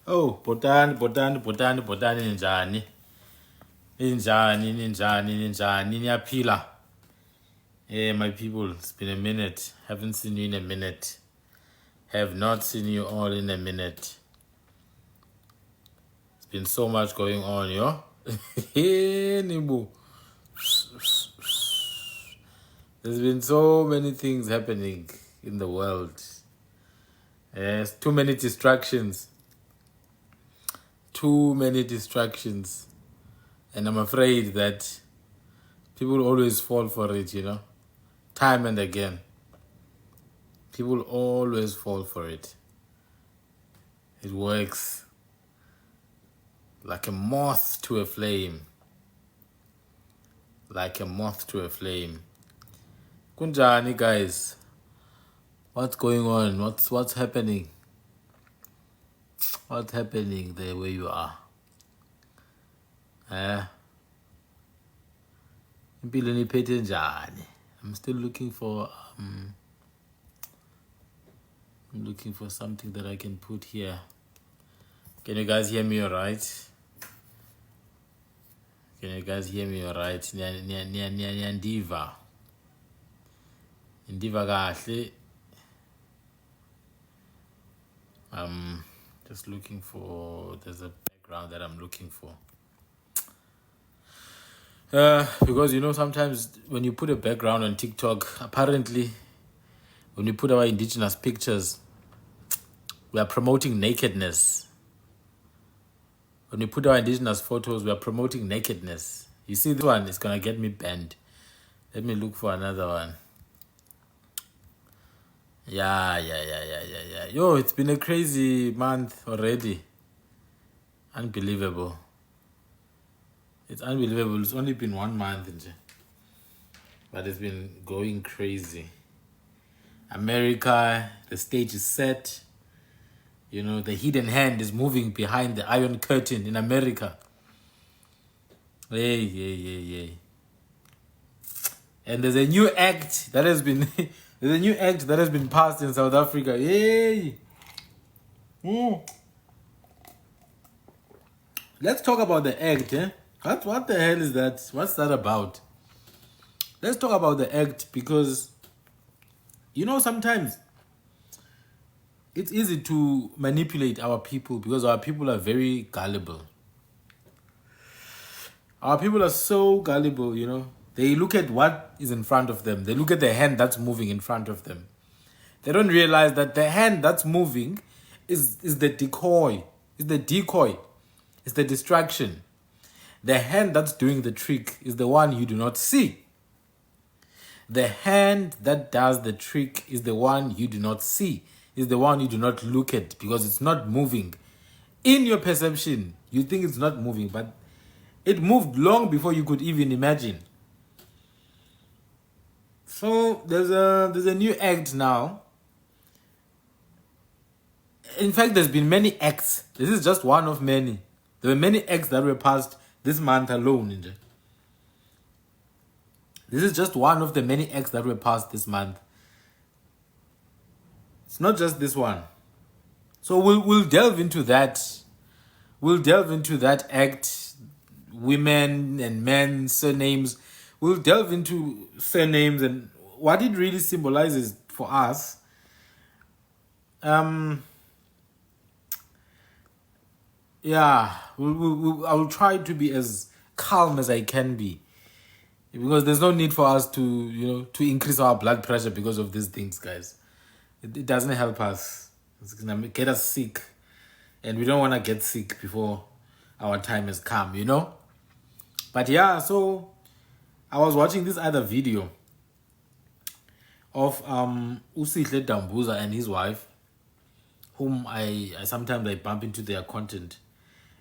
Oh, botani ninjani? Ninjani, niyaphila. Hey, my people, it's been a minute. Haven't seen you in a minute. Have not seen you all in a minute. It's been so much going on, yo. Hey, Nibu. There's been so many things happening in the world. Yes, too many distractions. Too many distractions. And I'm afraid that people always fall for it, time and again. People always fall for it. It works like a moth to a flame. Like a moth to a flame. Kunjani, guys? What's going on? What's happening? What's happening there where you are? Impilo niphethe njani? I'm still looking for I'm looking for something that I can put here. Can you guys hear me all right? Can you guys hear me all right? Ndiva. Ndiva kahle. I'm just looking for, there's a background that I'm looking for. Because sometimes when you put a background on TikTok, apparently when we put our indigenous pictures, we are promoting nakedness. When we put our indigenous photos, we are promoting nakedness. You see, this one is gonna get me banned. Let me look for another one. Yeah. Yo, it's been a crazy month already. Unbelievable. It's unbelievable. It's only been 1 month, but it's been going crazy. America, the stage is set. The hidden hand is moving behind the iron curtain in America. Hey. And there's a new act that has been passed in South Africa. Yay! Let's talk about the act, eh? What the hell is that? What's that about? Let's talk about the act because, sometimes it's easy to manipulate our people because our people are very gullible. Our people are so gullible, They look at what is in front of them. They look at the hand that's moving in front of them. They don't realize that the hand that's moving is the decoy. It's the decoy. It's the distraction. The hand that's doing the trick is the one you do not see. The hand that does the trick is the one you do not see. Is the one you do not look at because it's not moving. In your perception, you think it's not moving, but it moved long before you could even imagine. So there's a new act now. In fact, there's been many acts. This is just one of many. There were many acts that were passed this month alone. This is just one of the many acts that were passed this month. It's not just this one. So we'll delve into that. We'll delve into that act, women and men, surnames. We'll delve into surnames and what it really symbolizes for us. I will try to be as calm as I can be, because there's no need for us to increase our blood pressure because of these things, guys. It doesn't help us. It's gonna get us sick, and we don't want to get sick before our time has come, But yeah, so I was watching this other video of Usihle Dambuza and his wife, whom I sometimes bump into their content.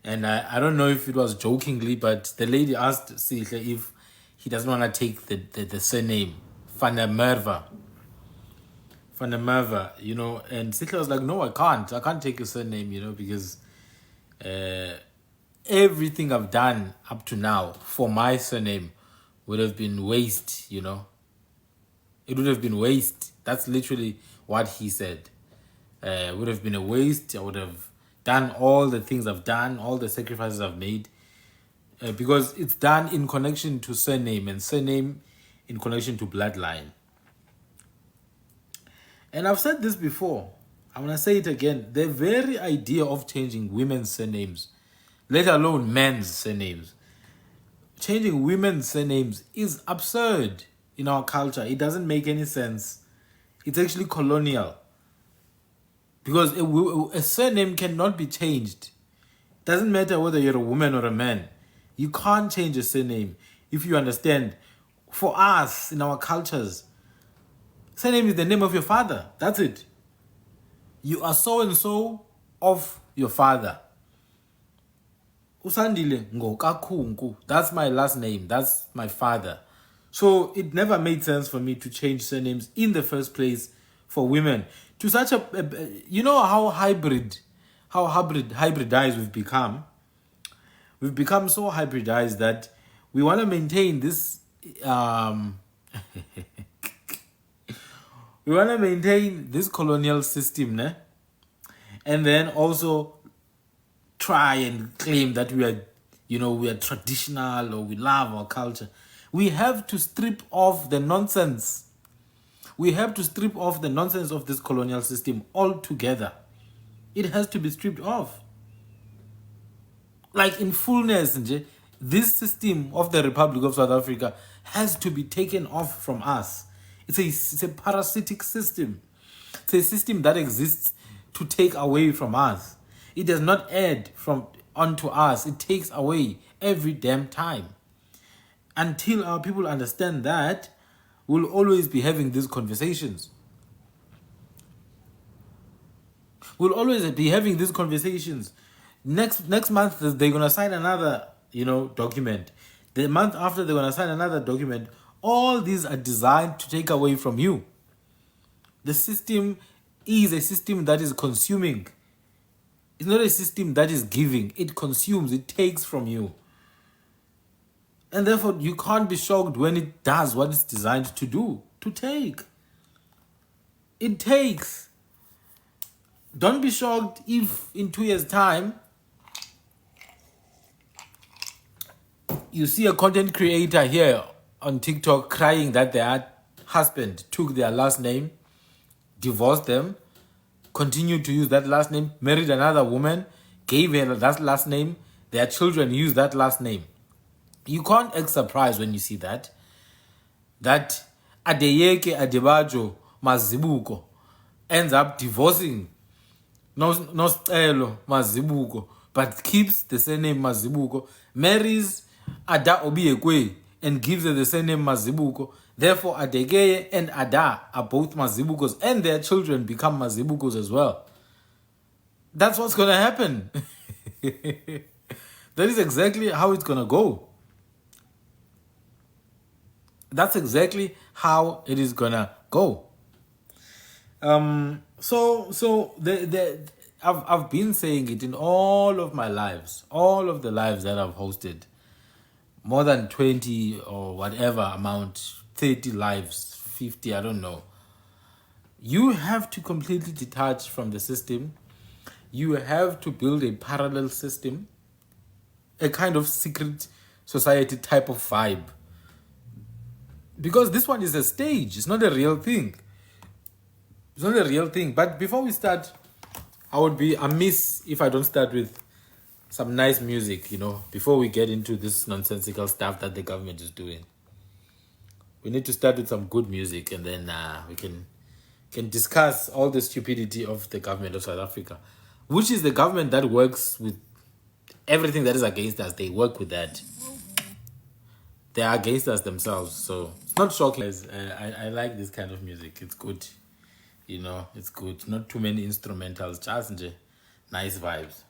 And I don't know if it was jokingly, but the lady asked Sihle if he doesn't want to take the surname, Van der Merwe, and Sihle was like, no, I can't take a surname, because everything I've done up to now for my surname would have been waste, It would have been waste. That's literally what he said. It would have been a waste. I would have done all the things I've done, all the sacrifices I've made, because it's done in connection to surname, and surname in connection to bloodline. And I've said this before, I'm going to say it again. The very idea of changing women's surnames, let alone men's surnames, changing women's surnames is absurd in our culture. It doesn't make any sense. It's actually colonial. Because a surname cannot be changed. Doesn't matter whether you're a woman or a man. You can't change a surname. If you understand, for us, in our cultures, surname is the name of your father. That's it. You are so and so of your father. Usandile Ngokakunku. That's my last name. That's my father. So it never made sense for me to change surnames in the first place for women. To such you know how hybridized we've become. We've become so hybridized that we want to maintain this we want to maintain this colonial system, ne? And then also try and claim that we are, we are traditional or we love our culture. We have to strip off the nonsense. We have to strip off the nonsense of this colonial system altogether. It has to be stripped off. Like in fullness, this system of the Republic of South Africa has to be taken off from us. It's a parasitic system. It's a system that exists to take away from us. It does not add onto us. It takes away every damn time. Until our people understand that, we'll always be having these conversations. We'll always be having these conversations. Next month, they're going to sign another, document. The month after, they're going to sign another document. All these are designed to take away from you. The system is a system that is consuming. It's not a system that is giving. It consumes. It takes from you. And therefore, you can't be shocked when it does what it's designed to do. To take. It takes. Don't be shocked if in 2 years' time, you see a content creator here on TikTok crying that their husband took their last name, divorced them, continued to use that last name, married another woman, gave her that last name, their children use that last name. You can't act surprised when you see that. That Adeyeke Adebajo Mazibuko ends up divorcing Nostelo Mazibuko, but keeps the surname Mazibuko, marries Ada Obiekwe and gives her the surname Mazibuko. Therefore, Adegeye and Ada are both Mazibukos, and their children become Mazibukos as well. That's what's going to happen. That is exactly how it's going to go. That's exactly how it is going to go. So I've been saying it in all of my lives, all of the lives that I've hosted, more than 20 or whatever amount, 30 lives, 50, I don't know. You have to completely detach from the system. You have to build a parallel system, a kind of secret society type of vibe. Because this one is a stage, it's not a real thing. It's not a real thing. But before we start, I would be amiss if I don't start with some nice music, before we get into this nonsensical stuff that the government is doing. We need to start with some good music, and then we can discuss all the stupidity of the government of South Africa, which is the government that works with everything that is against us. They work with that. They are against us themselves, so it's not shocking. I like this kind of music. It's good. It's good. Not too many instrumentals, just nice vibes.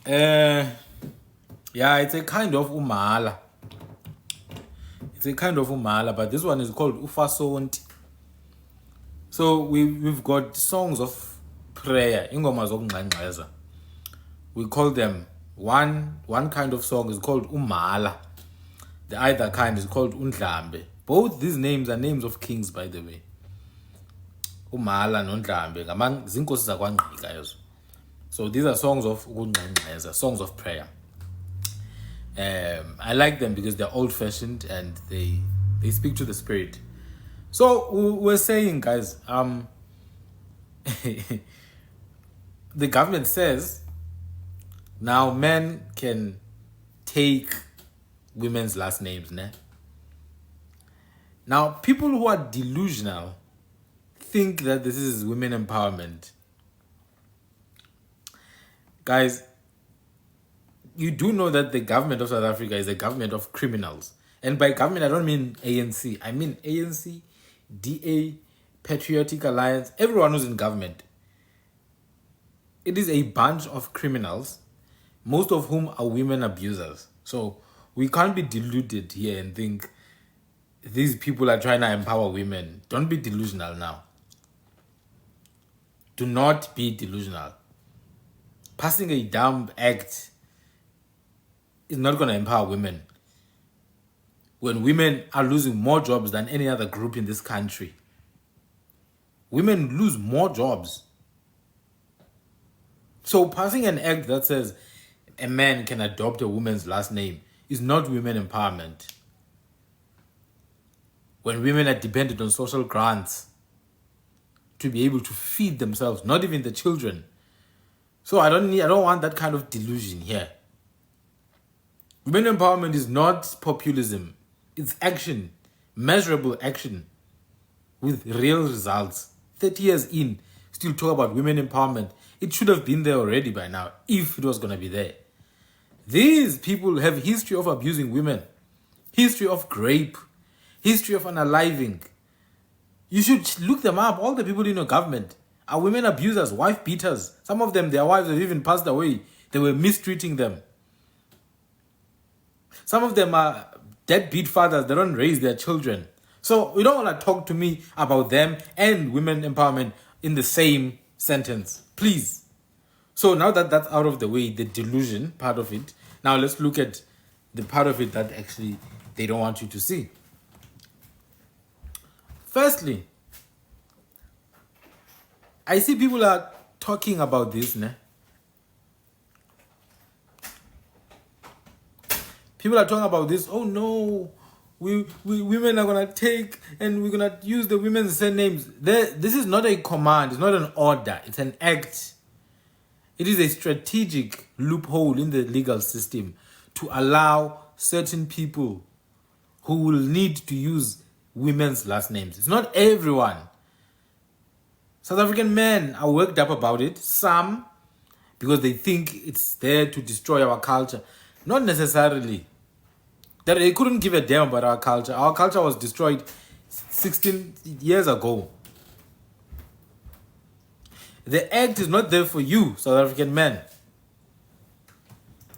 Yeah, it's a kind of umala. But this one is called Ufasonti. So we've got songs of prayer. We call them one kind of song is called umala. The other kind is called undlambe. Both these names are names of kings, by the way. uMala noNdlambe zinkosi zakwaNgqika ezo. So these are songs of ukungxengxeza, songs of prayer. I like them because they're old-fashioned and they speak to the spirit. So we're saying, guys, the government says now men can take women's last names, ne? Now, people who are delusional think that this is women empowerment. Guys, you do know that the government of South Africa is a government of criminals. And by government, I don't mean ANC. I mean ANC, DA, Patriotic Alliance, everyone who's in government. It is a bunch of criminals, most of whom are women abusers. So we can't be deluded here and think these people are trying to empower women. Don't be delusional now. Do not be delusional. Passing a dumb act is not going to empower women when women are losing more jobs than any other group in this country. Women lose more jobs. So passing an act that says a man can adopt a woman's last name is not women empowerment. When women are dependent on social grants to be able to feed themselves, not even the children. So I don't want that kind of delusion here. Women empowerment is not populism. It's action, measurable action with real results. 30 years in, still talk about women empowerment. It should have been there already by now, if it was going to be there. These people have history of abusing women, history of rape, history of unaliving. You should look them up. All the people in your government are women abusers, wife beaters. Some of them, their wives have even passed away. They were mistreating them. Some of them are deadbeat fathers. They don't raise their children. So you don't want to talk to me about them and women empowerment in the same sentence. Please. So now that that's out of the way, the delusion part of it, now let's look at the part of it that actually they don't want you to see. Firstly, I see people are talking about this, ne? People are talking about this. Oh no, we women are gonna take and we're gonna use the women's surnames. This is not a command. It's not an order. It's an act. It is a strategic loophole in the legal system to allow certain people who will need to use women's last names. It's not everyone. South African men are worked up about it. Some, because they think it's there to destroy our culture. Not necessarily. That they couldn't give a damn about our culture. Our culture was destroyed 16 years ago. The act is not there for you, South African men.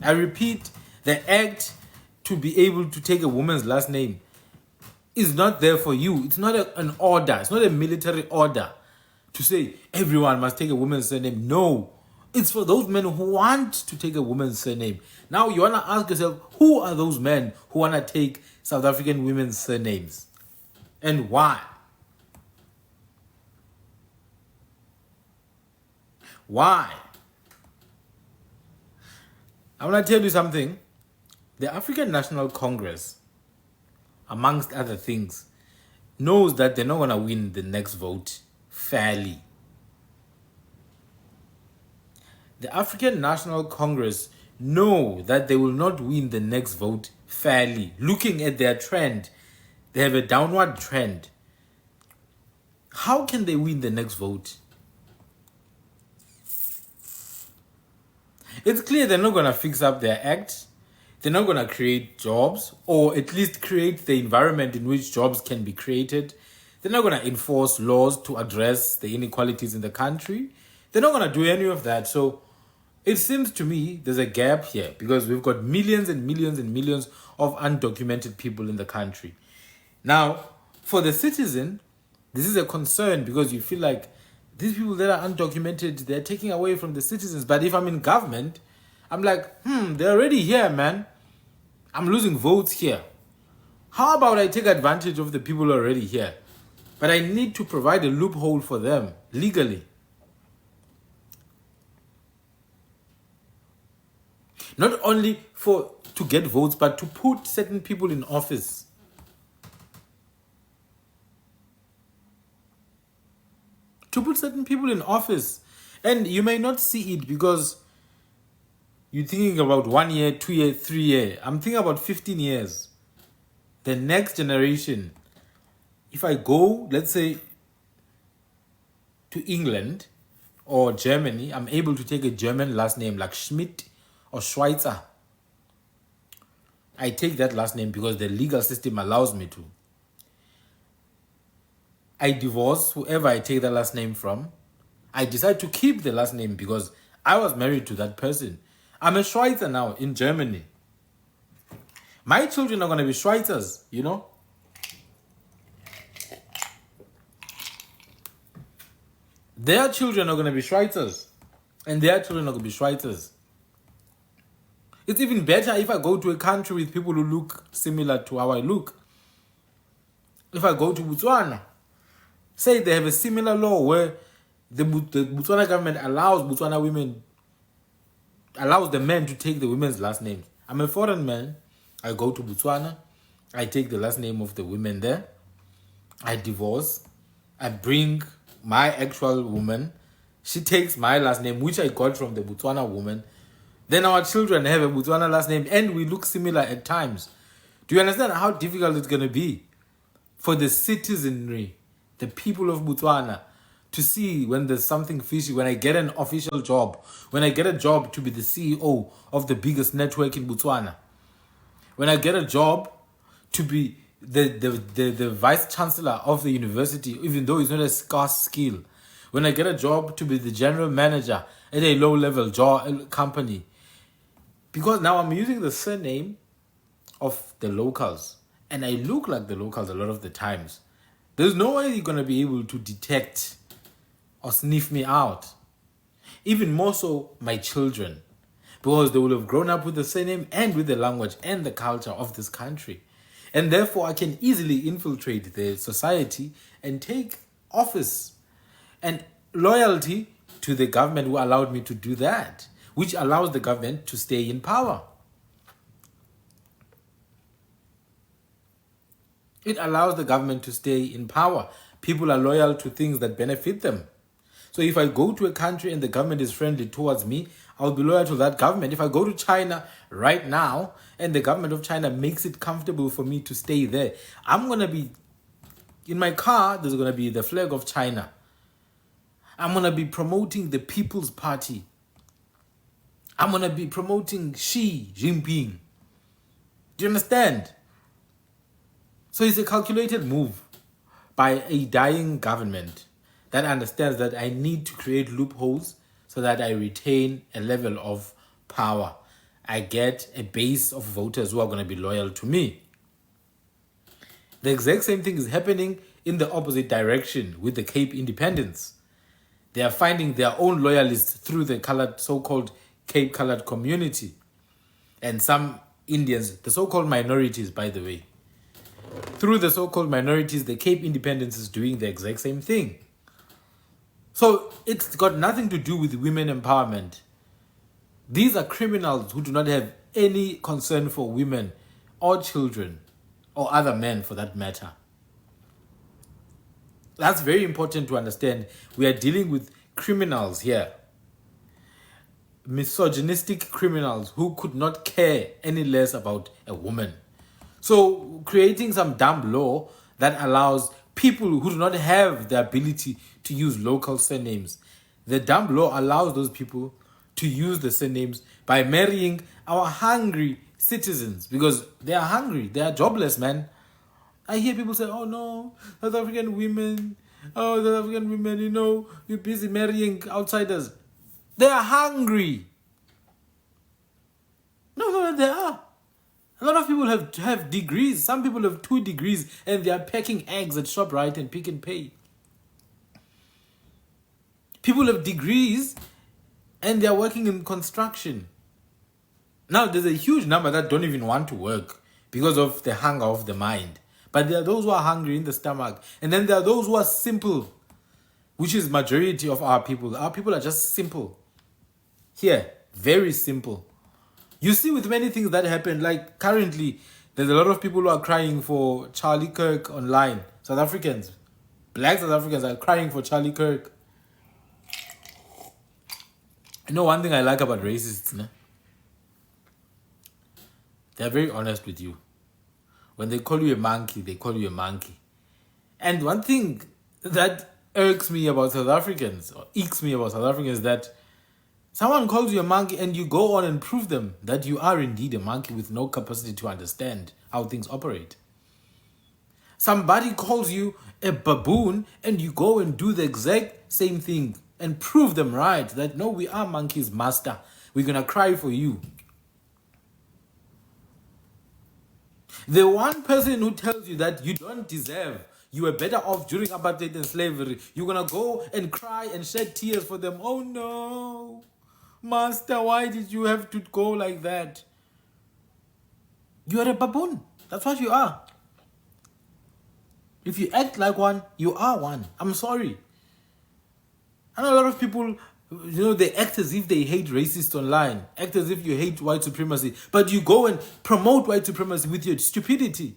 I repeat, the act to be able to take a woman's last name is not there for you. It's not an order. It's not a military order to say everyone must take a woman's surname. No. It's for those men who want to take a woman's surname. Now you want to ask yourself, who are those men who want to take South African women's surnames? And why? Why? I want to tell you something. The African National Congress, amongst other things, knows that they're not going to win the next vote fairly. The African National Congress know that they will not win the next vote fairly. Looking at their trend, they have a downward trend. How can they win the next vote? It's clear they're not going to fix up their act. They're not going to create jobs, or at least create the environment in which jobs can be created. They're not going to enforce laws to address the inequalities in the country. They're not going to do any of that. So it seems to me there's a gap here, because we've got millions and millions and millions of undocumented people in the country. Now, for the citizen, this is a concern, because you feel like these people that are undocumented, they're taking away from the citizens. But if I'm in government, I'm like, they're already here, man. I'm losing votes here. How about I take advantage of the people already here? But I need to provide a loophole for them legally. Not only to get votes, but to put certain people in office. To put certain people in office. And you may not see it because you're thinking about 1 year, 2 year, 3 year. I'm thinking about 15 years. The next generation. If I go, let's say, to England or Germany, I'm able to take a German last name like Schmidt or Schweitzer. I take that last name because the legal system allows me to. I divorce whoever I take that last name from. I decide to keep the last name because I was married to that person. I'm a Schweitzer now in Germany. My children are going to be Schweitzers, you know. Their children are going to be Schweitzers. And their children are going to be Schweitzers. It's even better if I go to a country with people who look similar to how I look. If I go to Botswana, say they have a similar law where the Botswana government allows the men to take the women's last names. I'm a foreign man. I go to Botswana. I take the last name of the women there. I divorce. I bring my actual woman. She takes my last name, which I got from the Botswana woman. Then our children have a Botswana last name and we look similar at times. Do you understand how difficult it's going to be for the citizenry, the people of Botswana, to see when there's something fishy, when I get an official job, when I get a job to be the CEO of the biggest network in Botswana, when I get a job to be the vice chancellor of the university, even though it's not a scarce skill, when I get a job to be the general manager at a low-level company, because now I'm using the surname of the locals, and I look like the locals a lot of the times. There's no way you're going to be able to detect or sniff me out. Even more so, my children. Because they will have grown up with the surname and with the language and the culture of this country. And therefore, I can easily infiltrate the society and take office. And loyalty to the government who allowed me to do that, which allows the government to stay in power. It allows the government to stay in power. People are loyal to things that benefit them. So if I go to a country and the government is friendly towards me, I'll be loyal to that government. If I go to China right now and the government of China makes it comfortable for me to stay there, I'm going to be, in my car, there's going to be the flag of China. I'm going to be promoting the People's Party. I'm going to be promoting Xi Jinping. Do you understand? So it's a calculated move by a dying government that understands that I need to create loopholes so that I retain a level of power. I get a base of voters who are going to be loyal to me. The exact same thing is happening in the opposite direction with the Cape Independence. They are finding their own loyalists through the colored, so-called Cape colored community. And some Indians, the so-called minorities, by the way. Through the so-called minorities, the Cape Independence is doing the exact same thing. So it's got nothing to do with women empowerment. These are criminals who do not have any concern for women or children or other men for that matter. That's very important to understand. We are dealing with criminals here. Misogynistic criminals who could not care any less about a woman. So creating some dumb law that allows people who do not have the ability to use local surnames. The dumb law allows those people to use the surnames by marrying our hungry citizens because they are hungry. They are jobless, man. I hear people say, oh no, South African women, you're busy marrying outsiders. They are hungry. No, they are. A lot of people have degrees. Some people have 2 degrees and they are packing eggs at ShopRite and Pick and Pay. People have degrees and they are working in construction. Now, there's a huge number that don't even want to work because of the hunger of the mind. But there are those who are hungry in the stomach. And then there are those who are simple, which is majority of our people. Our people are just simple. Here, very simple. You see with many things that happen, like currently, there's a lot of people who are crying for Charlie Kirk online. South Africans, black South Africans are crying for Charlie Kirk. You know one thing I like about racists, né? They're very honest with you. When they call you a monkey, they call you a monkey. And one thing that irks me about South Africans, or irks me about South Africans, is that someone calls you a monkey and you go on and prove them that you are indeed a monkey with no capacity to understand how things operate. Somebody calls you a baboon and you go and do the exact same thing and prove them right that no, we are monkeys, master. We're going to cry for you. The one person who tells you that you don't deserve, you were better off during apartheid and slavery, you're going to go and cry and shed tears for them. Oh no, master, why did you have to go like that? You are a baboon. That's what you are. If you act like one, you are one. I'm sorry. I know a lot of people, they act as if they hate racists online, act as if you hate white supremacy, but you go and promote white supremacy with your stupidity.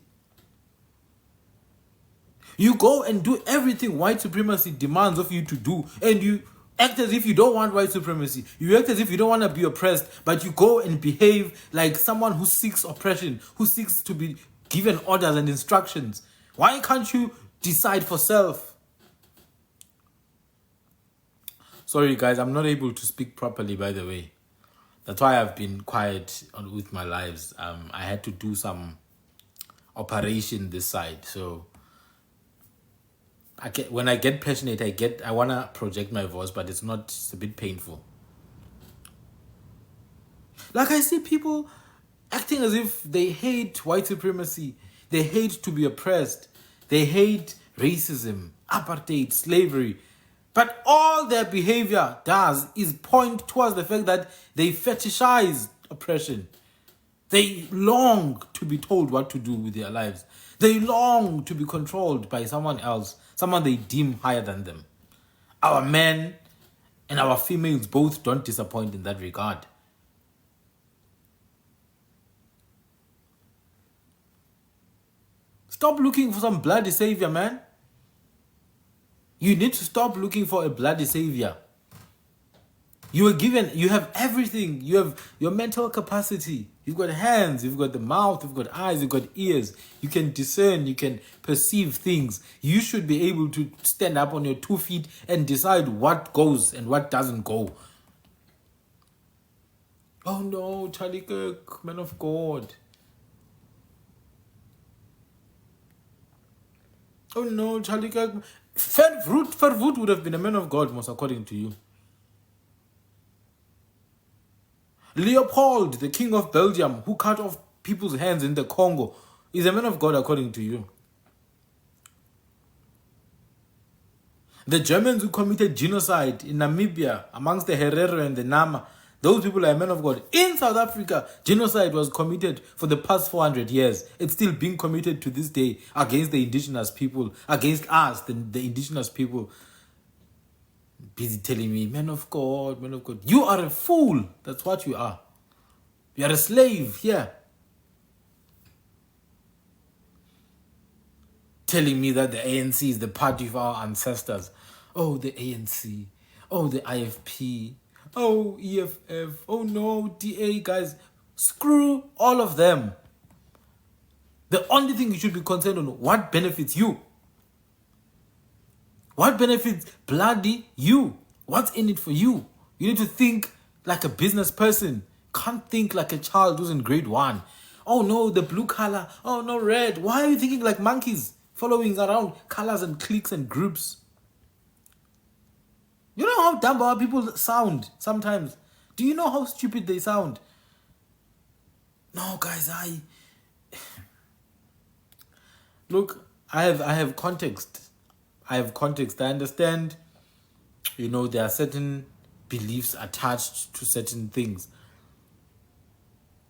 You go and do everything white supremacy demands of you to do, and you act as if you don't want white supremacy. You act as if you don't want to be oppressed, but you go and behave like someone who seeks oppression, who seeks to be given orders and instructions. Why can't you decide for self? Sorry guys, I'm not able to speak properly, by the way. That's why I've been quiet with my lives. I had to do some operation this side. So when I get passionate, I want to project my voice, but it's a bit painful. Like I see people acting as if they hate white supremacy. They hate to be oppressed. They hate racism, apartheid, slavery. But all their behavior does is point towards the fact that they fetishize oppression. They long to be told what to do with their lives. They long to be controlled by someone else, someone they deem higher than them. Our men and our females both don't disappoint in that regard. Stop looking for some bloody savior, man. You need to stop looking for a bloody savior. You have everything. You have your mental capacity. You've got hands, you've got the mouth, you've got eyes, you've got ears. You can discern, you can perceive things. You should be able to stand up on your 2 feet and decide what goes and what doesn't go. Oh no, Charlie Kirk, man of God. Oh no, Charlie Kirk. Verwoerd would have been a man of God, most according to you. Leopold, the king of Belgium, who cut off people's hands in the Congo, is a man of God, according to you. The Germans who committed genocide in Namibia amongst the Herero and the Nama, those people are men of God. In South Africa, genocide was committed for the past 400 years. It's still being committed to this day against the indigenous people, against us, the indigenous people. Busy telling me, man of God, man of God. You are a fool. That's what you are. You are a slave here. Telling me that the ANC is the party of our ancestors. Oh, the ANC. Oh, the IFP. Oh, EFF. Oh no, DA, guys. Screw all of them. The only thing you should be concerned on, what benefits you? What benefits bloody you? What's in it for you? You need to think like a business person. Can't think like a child who's in grade 1. Oh no, the blue color. Oh no, red. Why are you thinking like monkeys? Following around colors and cliques and groups. You know how dumb our people sound sometimes? Do you know how stupid they sound? No, guys, look, I have context. I have context. I understand, there are certain beliefs attached to certain things.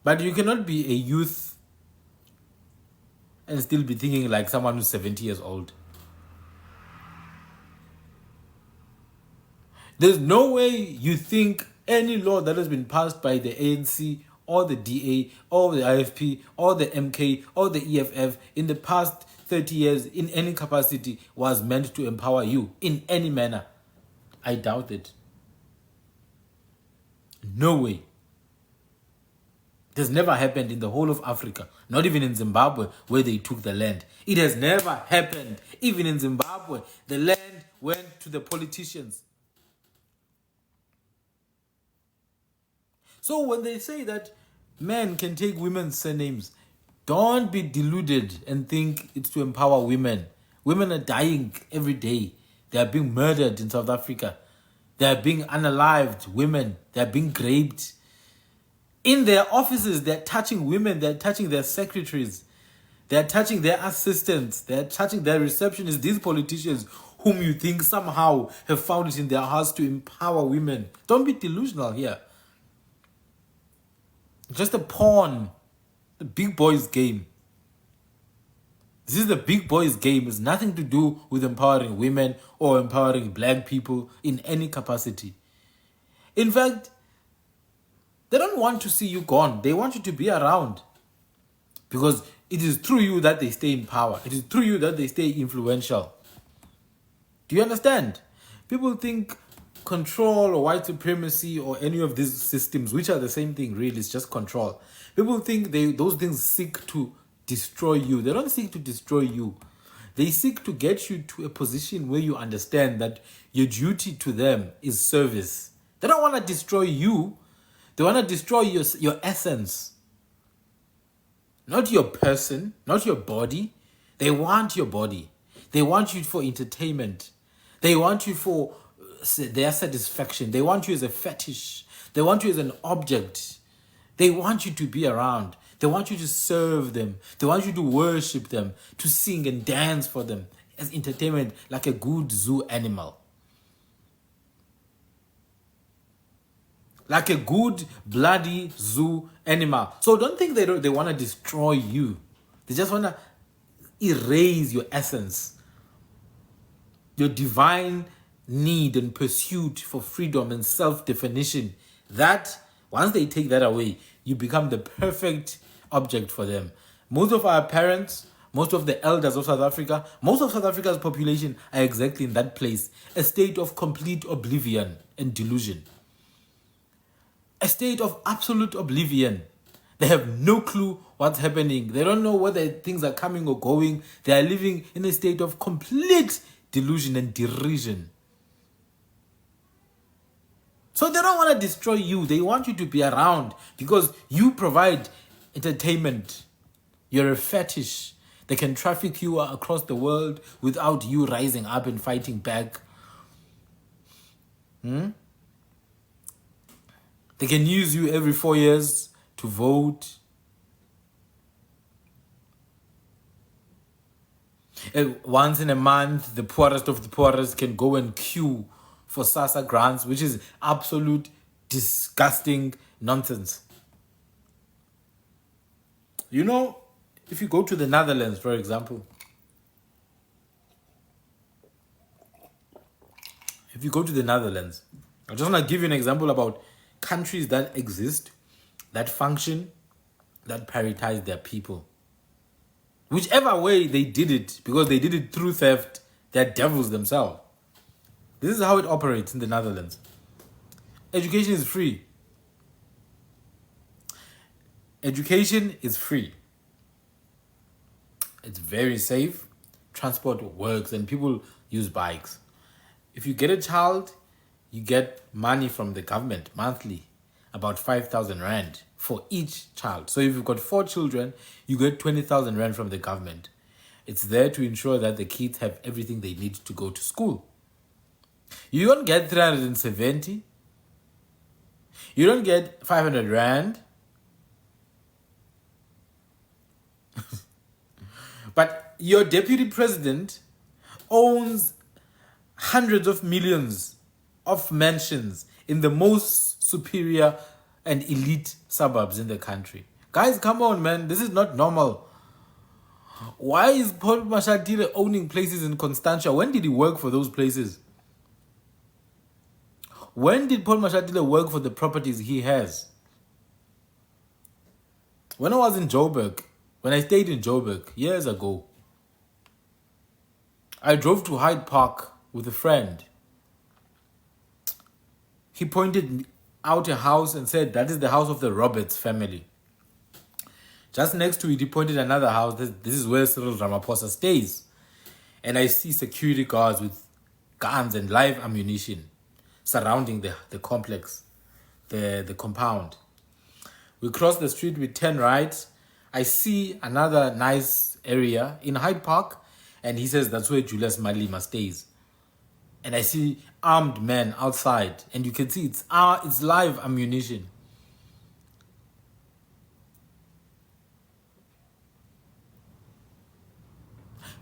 But you cannot be a youth and still be thinking like someone who's 70 years old. There's no way you think any law that has been passed by the ANC or the DA or the IFP or the MK or the EFF in the past 30 years in any capacity was meant to empower you in any manner. I doubt it. No way. It has never happened in the whole of Africa, not even in Zimbabwe where they took the land. It has never happened. Even in Zimbabwe, the land went to the politicians. So when they say that men can take women's surnames, don't be deluded and think it's to empower women. Women are dying every day. They are being murdered in South Africa. They are being unalived women. They are being raped. In their offices, they're touching women. They're touching their secretaries. They're touching their assistants. They're touching their receptionists. These politicians whom you think somehow have found it in their hearts to empower women. Don't be delusional here. Just a pawn. The big boys game. This is the big boys game. It's nothing to do with empowering women or empowering black people in any capacity. In fact, they don't want to see you gone. They want you to be around. Because it is through you that they stay in power. It is through you that they stay influential. Do you understand? People think control or white supremacy or any of these systems, which are the same thing really, it's just control. People think those things seek to destroy you. They don't seek to destroy you. They seek to get you to a position where you understand that your duty to them is service. They don't want to destroy you. They want to destroy your essence. Not your person, not your body. They want your body. They want you for entertainment. They want you for their satisfaction. They want you as a fetish. They want you as an object. They want you to be around. They want you to serve them. They want you to worship them, to sing and dance for them as entertainment, like a good zoo animal. Like a good bloody zoo animal. So don't think they want to destroy you. They just want to erase your essence, your divine need and pursuit for freedom and self-definition. That, once they take that away, you become the perfect object for them. Most of our parents, most of the elders of South Africa, most of South Africa's population are exactly in that place. A state of complete oblivion and delusion. A state of absolute oblivion. They have no clue what's happening. They don't know whether things are coming or going. They are living in a state of complete delusion and derision. So they don't want to destroy you. They want you to be around because you provide entertainment. You're a fetish. They can traffic you across the world without you rising up and fighting back. They can use you every 4 years to vote. And once in a month, the poorest of the poorest can go and queue for SASSA grants, which is absolute disgusting nonsense. You know, if you go to the Netherlands, for example, I just want to give you an example about countries that exist, that function, that prioritize their people. Whichever way they did it, because they did it through theft, they're devils themselves. This is how it operates in the Netherlands. Education is free. Education is free. It's very safe. Transport works and people use bikes. If you get a child, you get money from the government monthly, about 5,000 rand for each child. So if you've got 4 children, you get 20,000 rand from the government. It's there to ensure that the kids have everything they need to go to school. You don't get 370. You don't get 500 rand. But your deputy president owns hundreds of millions of mansions in the most superior and elite suburbs in the country. Guys, come on, man. This is not normal. Why is Paul Mashatile owning places in Constantia? When did he work for those places? When did Paul Mashatile work for the properties he has? When I was in Joburg, when I stayed in Joburg years ago, I drove to Hyde Park with a friend. He pointed out a house and said, that is the house of the Roberts family. Just next to it, he pointed another house. This is where Cyril Ramaphosa stays. And I see security guards with guns and live ammunition surrounding the complex, the compound. We cross the street, we turn right. I see another nice area in Hyde Park, and he says that's where Julius Malema stays. And I see armed men outside, and you can see it's live ammunition.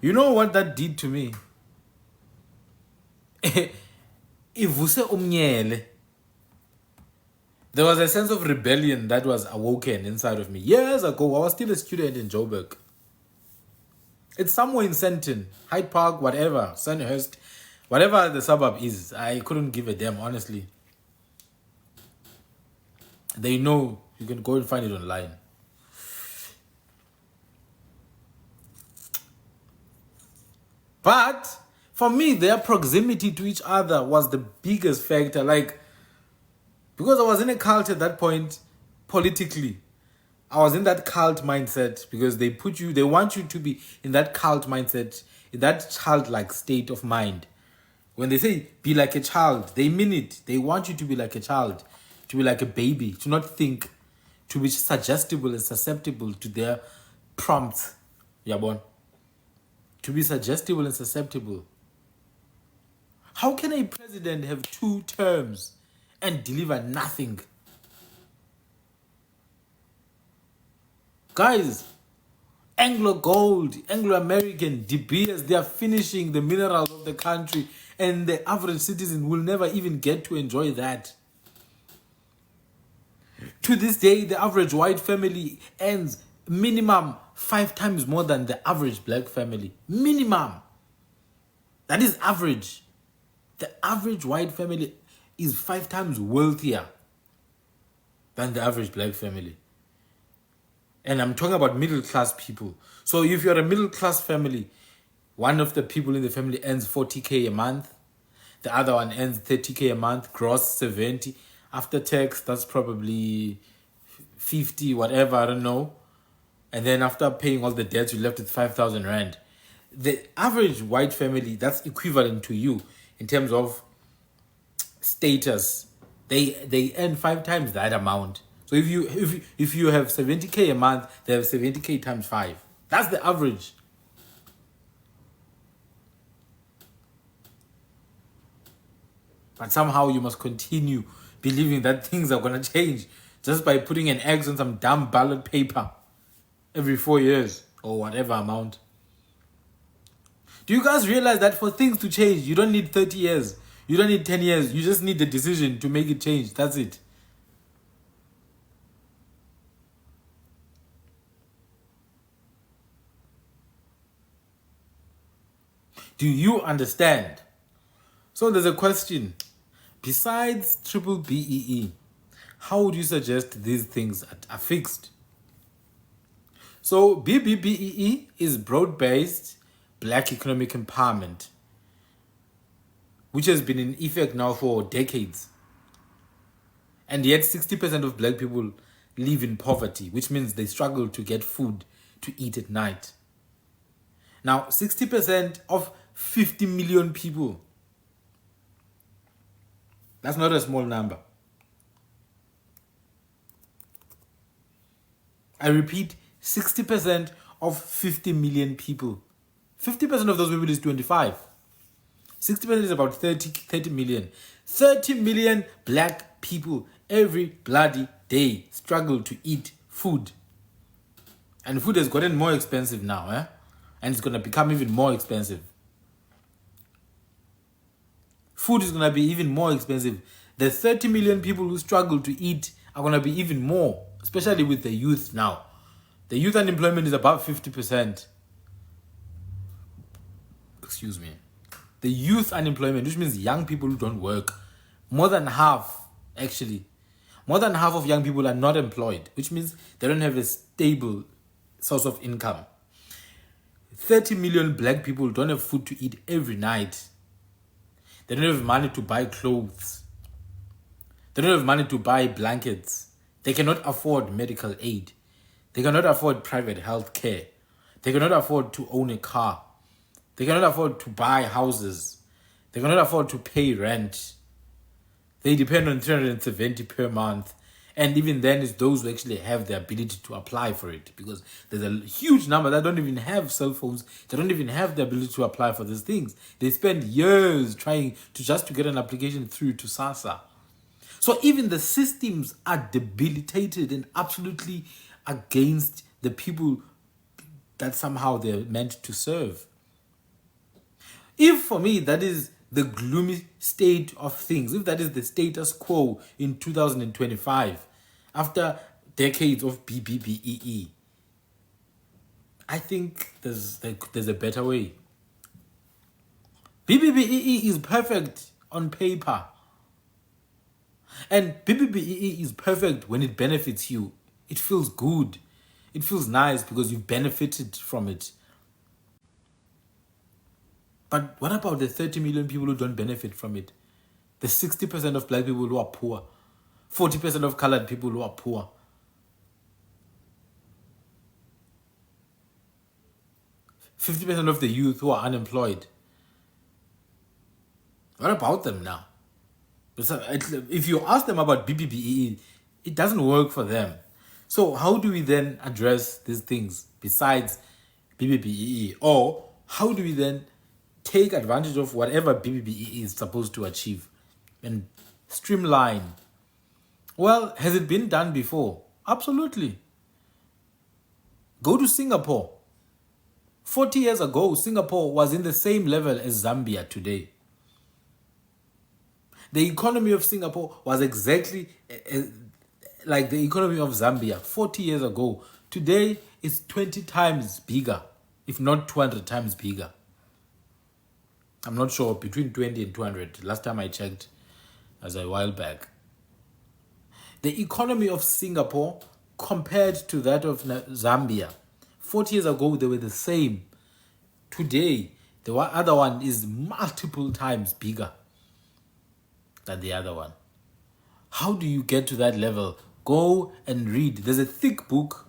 You know what that did to me? Ivuse umnyele. There was a sense of rebellion that was awoken inside of me. Years ago, I was still a student in Joburg. It's somewhere in Senton, Hyde Park, whatever, Sandhurst, whatever the suburb is. I couldn't give a damn, honestly. They know. You can go and find it online. But for me, their proximity to each other was the biggest factor. Like, because I was in a cult at that point, politically, I was in that cult mindset because they want you to be in that cult mindset, in that childlike state of mind. When they say be like a child, they mean it. They want you to be like a child, to be like a baby, to not think, to be suggestible and susceptible to their prompts. Yabon. To be suggestible and susceptible. How can a president have 2 terms and deliver nothing? Guys, Anglo Gold, Anglo American, De Beers, they are finishing the minerals of the country, and the average citizen will never even get to enjoy that. To this day, the average white family earns minimum 5 times more than the average black family. Minimum. That is average. The average white family is 5 times wealthier than the average black family. And I'm talking about middle class people. So if you're a middle class family, one of the people in the family earns 40K a month. The other one earns 30K a month, gross 70. After tax, that's probably 50, whatever, I don't know. And then after paying all the debts, you're left with 5,000 rand. The average white family, that's equivalent to you in terms of status. They earn 5 times that amount. So if you have 70K a month, they have 70K times 5. That's the average. But somehow you must continue believing that things are going to change just by putting an X on some damn ballot paper every 4 years or whatever amount. Do you guys realize that for things to change, you don't need 30 years. You don't need 10 years. You just need the decision to make it change. That's it. Do you understand? So there's a question. Besides triple BEE, how would you suggest these things are fixed? So BBBEE is broad-based black economic empowerment, which has been in effect now for decades. And yet 60% of black people live in poverty, which means they struggle to get food to eat at night. Now, 60% of 50 million people. That's not a small number. I repeat, 60% of 50 million people. 50% of those people is 25. 60% is about 30 million. 30 million black people every bloody day struggle to eat food. And food has gotten more expensive now, and it's going to become even more expensive. Food is going to be even more expensive. The 30 million people who struggle to eat are going to be even more, especially with the youth now. The youth unemployment is about 50%. excuse me, the youth unemployment, which means young people who don't work, more than half, actually, more than half of young people are not employed, which means they don't have a stable source of income. 30 million black people don't have food to eat every night. They don't have money to buy clothes. They don't have money to buy blankets. They cannot afford medical aid. They cannot afford private health care. They cannot afford to own a car. They cannot afford to buy houses. They cannot afford to pay rent. They depend on 370 per month. And even then, it's those who actually have the ability to apply for it, because there's a huge number that don't even have cell phones. They don't even have the ability to apply for these things. They spend years trying to get an application through to SASA. So even the systems are debilitated and absolutely against the people that somehow they're meant to serve. If for me that is the gloomy state of things, if that is the status quo in 2025, after decades of BBBEE, I think there's a better way. BBBEE is perfect on paper. And BBBEE is perfect when it benefits you. It feels good. It feels nice because you've benefited from it. But what about the 30 million people who don't benefit from it? The 60% of black people who are poor. 40% of colored people who are poor. 50% of the youth who are unemployed. What about them now? If you ask them about BBBEE, it doesn't work for them. So how do we then address these things besides BBBEE? Or how do we then take advantage of whatever BBBEE is supposed to achieve and streamline? Well, has it been done before? Absolutely. Go to Singapore. 40 years ago, Singapore was in the same level as Zambia today. The economy of Singapore was exactly like the economy of Zambia 40 years ago. Today, it's 20 times bigger, if not 200 times bigger. I'm not sure, between 20 and 200. Last time I checked, as a while back. The economy of Singapore compared to that of Zambia, 40 years ago, they were the same. Today, the other one is multiple times bigger than the other one. How do you get to that level? Go and read. There's a thick book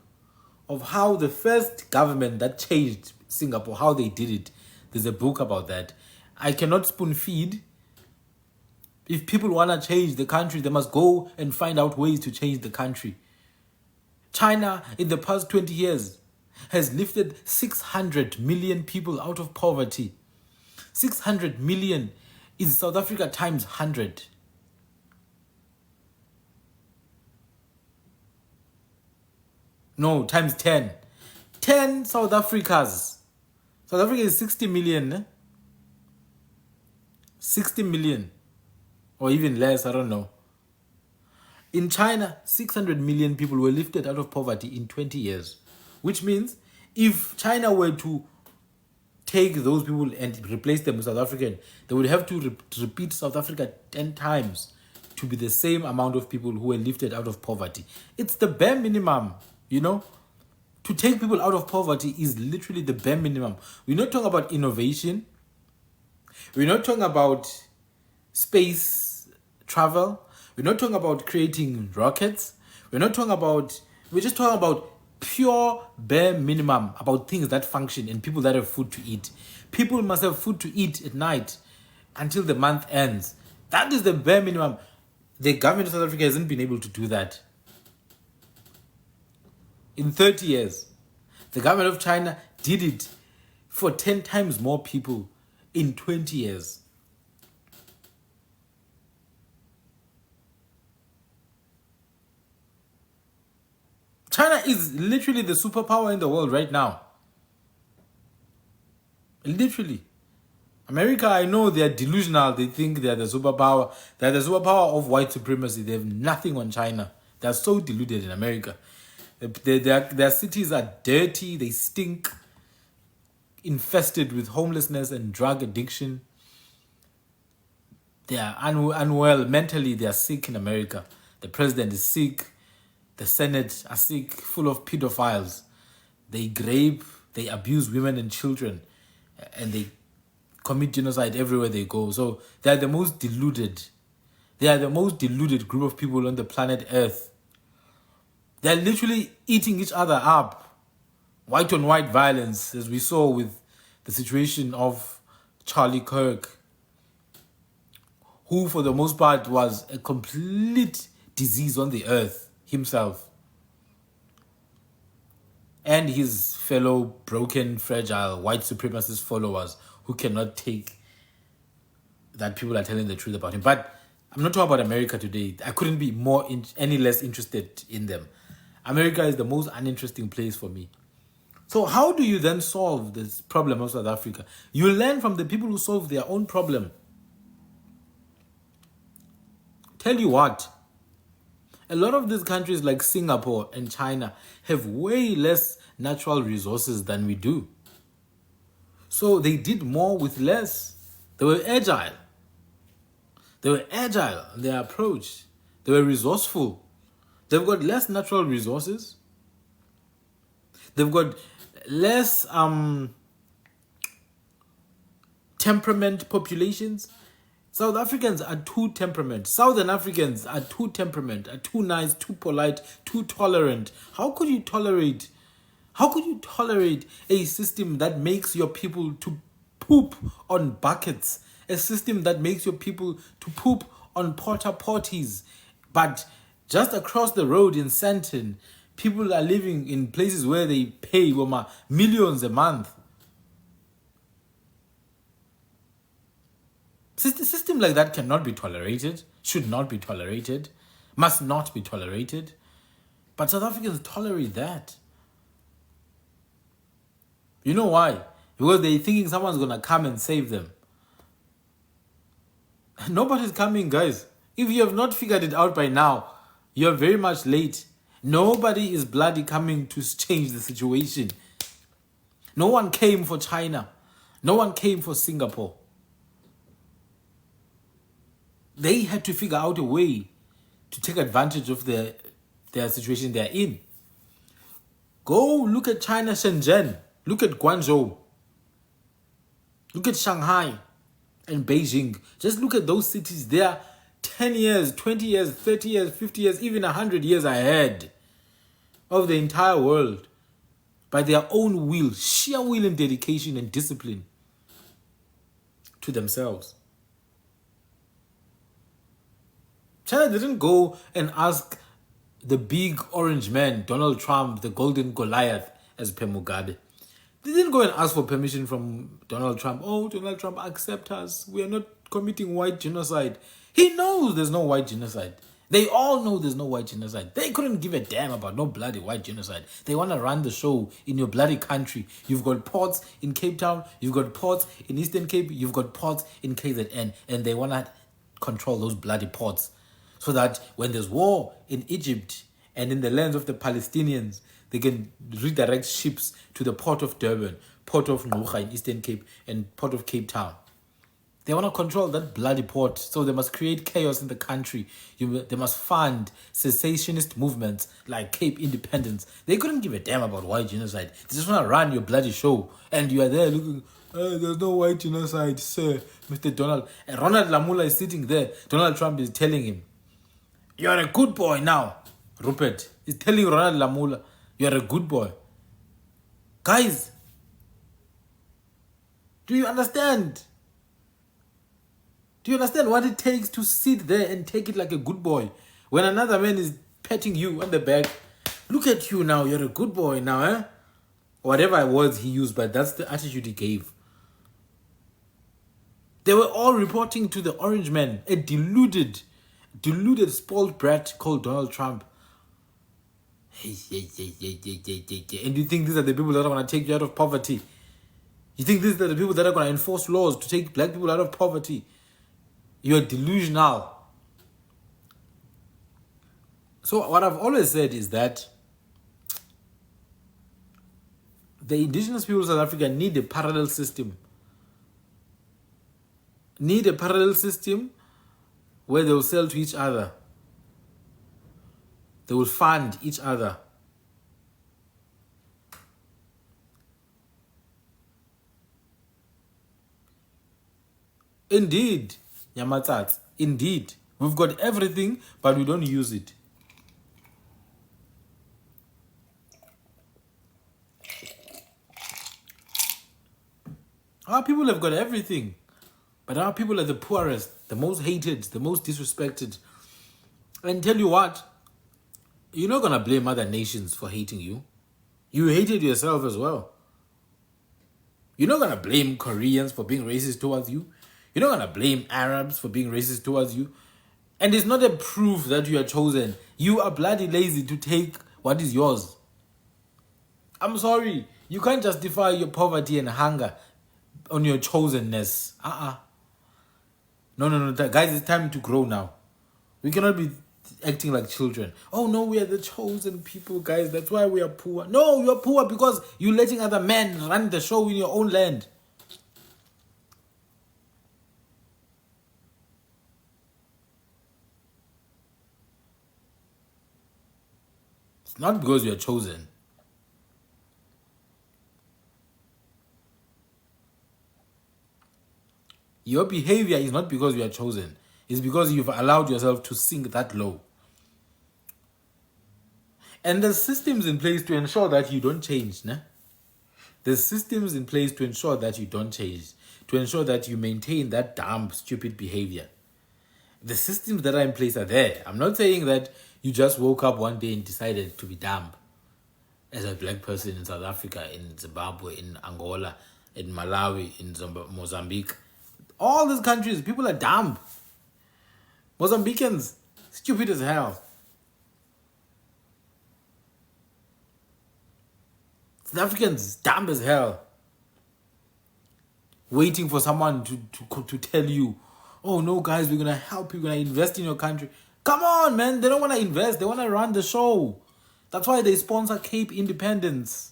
of how the first government that changed Singapore, how they did it. There's a book about that. I cannot spoon feed. If people want to change the country, they must go and find out ways to change the country. China, in the past 20 years, has lifted 600 million people out of poverty. 600 million is South Africa times 100. No, times 10. 10 South Africas. South Africa is 60 million. 60 million. Or even less, I don't know. In China, 600 million people were lifted out of poverty in 20 years. Which means if China were to take those people and replace them with South African, they would have to repeat South Africa 10 times to be the same amount of people who were lifted out of poverty. It's the bare minimum, you know. To take people out of poverty is literally the bare minimum. We're not talking about innovation. We're not talking about space travel. We're not talking about creating rockets. We're just talking about pure bare minimum, about things that function and people that have food to eat. People must have food to eat at night until the month ends. That is the bare minimum. The government of South Africa hasn't been able to do that. In 30 years, the government of China did it for 10 times more people in 20 years. China is literally the superpower in the world right now. Literally. America, I know they are delusional. They think they are the superpower. They are the superpower of white supremacy. They have nothing on China. They are so deluded in America. Their cities are dirty. They stink. infested with homelessness and drug addiction. They are unwell mentally. They are sick in America. The president is sick. The Senate are sick, full of pedophiles. They rape, they abuse women and children, and they commit genocide everywhere they go. So they are the most deluded. They are the most deluded group of people on the planet Earth. They are literally eating each other up. White on white violence, as we saw with the situation of Charlie Kirk, who for the most part was a complete disease on the earth himself. And his fellow broken, fragile, white supremacist followers who cannot take that people are telling the truth about him. But I'm not talking about America today. I couldn't be any less interested in them. America is the most uninteresting place for me. So how do you then solve this problem of South Africa? You learn from the people who solve their own problem. Tell you what, a lot of these countries like Singapore and China have way less natural resources than we do. So they did more with less. They were agile. They were agile in their approach. They were resourceful. They've got less natural resources. They've got less temperament populations. South Africans are too temperament. Southern Africans are too temperament, are too nice, too polite, too tolerant. How could you tolerate a system that makes your people to poop on buckets? A system that makes your people to poop on porta potties? But just across the road in Sandton, people are living in places where they pay millions a month. A system like that cannot be tolerated, should not be tolerated, must not be tolerated. But South Africans tolerate that. You know why? Because they're thinking someone's going to come and save them. Nobody's coming, guys. If you have not figured it out by now, you're very much late. Nobody is bloody coming to change the situation. No one came for China. No one came for Singapore. They had to figure out a way to take advantage of their situation they're in. Go look at China, Shenzhen. Look at Guangzhou. Look at Shanghai and Beijing. Just look at those cities. They are 10 years, 20 years, 30 years, 50 years, even 100 years ahead of the entire world by their own will, sheer will and dedication and discipline to themselves. China didn't go and ask the big orange man, Donald Trump, the golden Goliath, as per Mugabe. They didn't go and ask for permission from Donald Trump. Oh, Donald Trump, accept us. We are not committing white genocide. He knows there's no white genocide. They all know there's no white genocide. They couldn't give a damn about no bloody white genocide. They want to run the show in your bloody country. You've got ports in Cape Town. You've got ports in Eastern Cape. You've got ports in KZN. And they want to control those bloody ports, so that when there's war in Egypt and in the lands of the Palestinians, they can redirect ships to the port of Durban, port of Ngqura in Eastern Cape, and port of Cape Town. They want to control that bloody port, so they must create chaos in the country. They must fund cessationist movements like Cape Independence. They couldn't give a damn about white genocide. They just want to run your bloody show. And you are there looking, there's no white genocide, sir, Mr. Donald. And Ronald Lamula is sitting there. Donald Trump is telling him, you're a good boy now. Rupert is telling Ronald Lamula, you're a good boy. Guys, do you understand? Do you understand what it takes to sit there and take it like a good boy? When another man is patting you on the back, look at you now, you're a good boy now, eh? Whatever words he used, but that's the attitude he gave. They were all reporting to the orange man, a deluded, spoiled brat called Donald Trump. And you think these are the people that are going to take you out of poverty? You think these are the people that are going to enforce laws to take black people out of poverty? You're delusional. So what I've always said is that The indigenous people of South Africa need a parallel system. Need a parallel system where they will sell to each other. They will fund each other. Indeed, Yamatat. Indeed. We've got everything, but we don't use it. Our people have got everything, but our people are the poorest, the most hated, the most disrespected. And tell you what, you're not going to blame other nations for hating you. You hated yourself as well. You're not going to blame Koreans for being racist towards you. You're not going to blame Arabs for being racist towards you. And it's not a proof that you are chosen. You are bloody lazy to take what is yours. I'm sorry. You can't justify your poverty and hunger on your chosenness. No. Guys, it's time to grow now. We cannot be acting like children. Oh no, we are the chosen people, guys. That's why we are poor. No, you are poor because you're letting other men run the show in your own land. It's not because you are chosen. Your behavior is not because you are chosen. It's because you've allowed yourself to sink that low. And there's systems in place to ensure that you don't change. Nah? There's systems in place to ensure that you don't change. To ensure that you maintain that dumb, stupid behavior. The systems that are in place are there. I'm not saying that you just woke up one day and decided to be dumb. As a black person in South Africa, in Zimbabwe, in Angola, in Malawi, in Mozambique. All these countries, people are dumb. Mozambicans, stupid as hell. South Africans, dumb as hell. Waiting for someone to tell you, oh no guys, we're going to help you, we're going to invest in your country. Come on, man, they don't want to invest, they want to run the show. That's why they sponsor Cape Independence.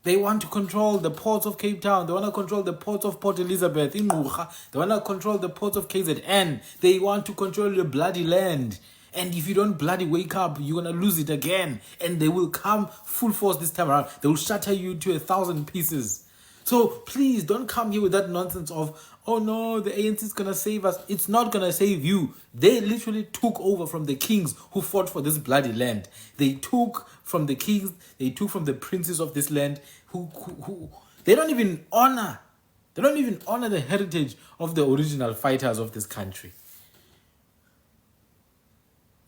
They want to control the ports of Cape Town. They want to control the ports of Port Elizabeth. They want to control the ports of KZN. They want to control your bloody land. And if you don't bloody wake up, you're going to lose it again. And they will come full force this time around. They will shatter you to 1,000 pieces. So please don't come here with that nonsense of, oh no, the ANC is going to save us. It's not going to save you. They literally took over from the kings who fought for this bloody land. They took from the kings, they took from the princes of this land who they don't even honor. They don't even honor the heritage of the original fighters of this country.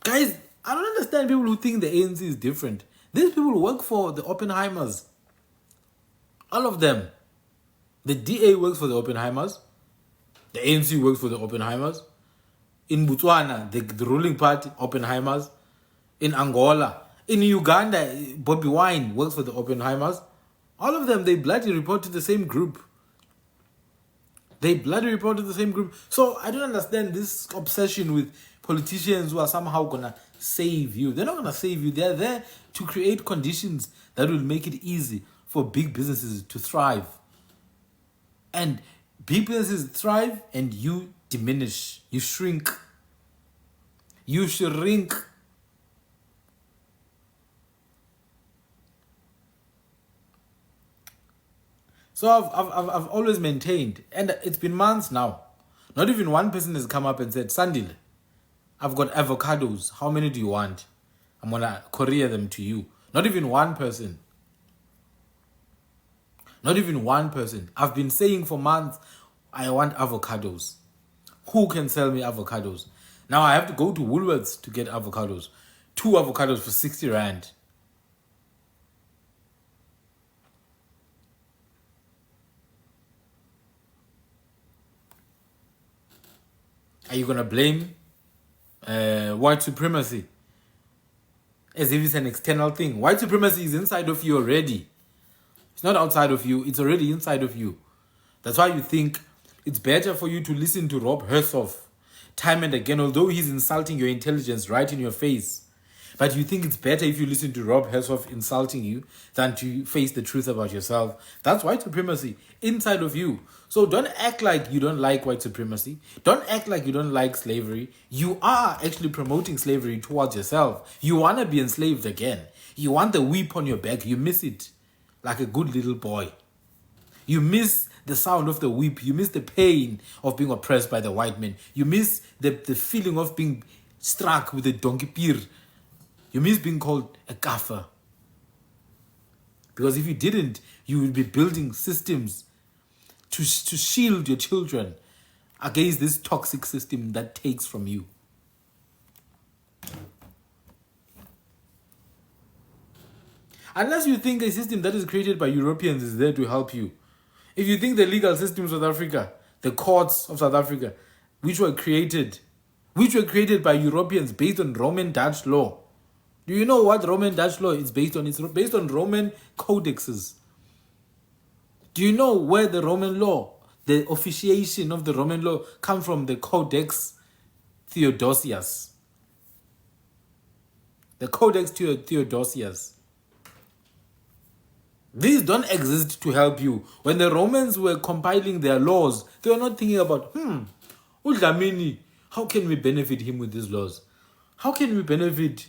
Guys, I don't understand people who think the ANC is different. These people work for the Oppenheimers. All of them. The DA works for the Oppenheimers. The ANC works for the Oppenheimers. In Botswana, the ruling party, Oppenheimers. In Angola. In Uganda, Bobby Wine works for the Oppenheimers. All of them, they bloody report to the same group. So I don't understand this obsession with politicians who are somehow going to save you. They're not going to save you. They're there to create conditions that will make it easy for big businesses to thrive. And big businesses thrive and you diminish. You shrink. So I've always maintained, and it's been months now. Not even one person has come up and said, Sandile, I've got avocados. How many do you want? I'm going to courier them to you. Not even one person. I've been saying for months, I want avocados. Who can sell me avocados? Now I have to go to Woolworths to get avocados. 2 avocados for 60 Rand. Are you going to blame white supremacy as if it's an external thing? White supremacy is inside of you already. It's not outside of you. It's already inside of you. That's why you think it's better for you to listen to Rob Hersov time and again, although he's insulting your intelligence right in your face. But you think it's better if you listen to Rob Hessoff insulting you than to face the truth about yourself. That's white supremacy inside of you. So don't act like you don't like white supremacy. Don't act like you don't like slavery. You are actually promoting slavery towards yourself. You want to be enslaved again. You want the whip on your back. You miss it like a good little boy. You miss the sound of the whip. You miss the pain of being oppressed by the white man. You miss the feeling of being struck with a donkey peer. You miss being called a kafir. Because if you didn't, you would be building systems to shield your children against this toxic system that takes from you. Unless you think a system that is created by Europeans is there to help you. If you think the legal system of South Africa, the courts of South Africa, which were created by Europeans based on Roman Dutch law. Do you know what Roman Dutch law is based on? It's based on Roman codexes. Do you know where the Roman law, the officiation of the Roman law, come from? The Codex Theodosius. The Codex Theodosius. These don't exist to help you. When the Romans were compiling their laws, they were not thinking about, uDlamini, how can we benefit him with these laws? How can we benefit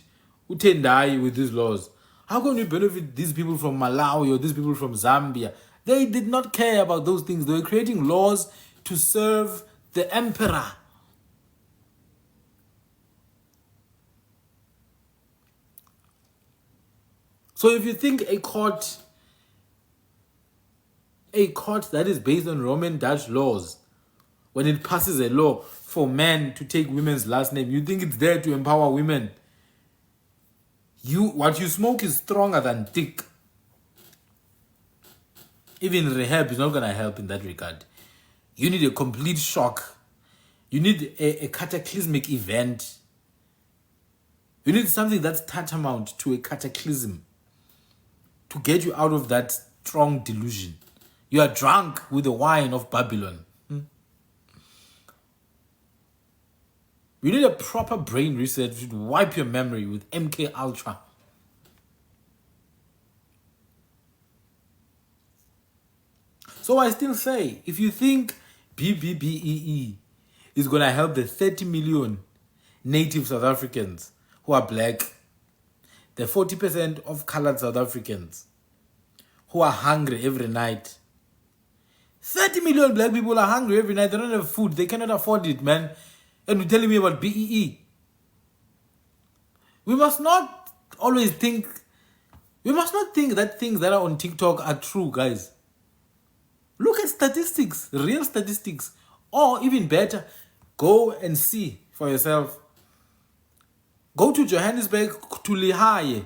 Utendai with these laws? How can we benefit these people from Malawi or these people from Zambia? They did not care about those things. They were creating laws to serve the emperor. So if you think a court that is based on Roman Dutch laws, when it passes a law for men to take women's last name, you think it's there to empower women. What you smoke is stronger than thick. Even rehab is not going to help in that regard. You need a complete shock. You need a cataclysmic event. You need something that's tantamount to a cataclysm to get you out of that strong delusion. You are drunk with the wine of Babylon. You need a proper brain reset to wipe your memory with MK Ultra. So I still say, if you think BBBEE is going to help the 30 million native South Africans who are black, the 40% of colored South Africans who are hungry every night, 30 million black people are hungry every night. They don't have food. They cannot afford it, man. And you're telling me about BEE. We must not think that things that are on TikTok are true, guys. Look at statistics, real statistics. Or even better, go and see for yourself. Go to Johannesburg, to Lihaye.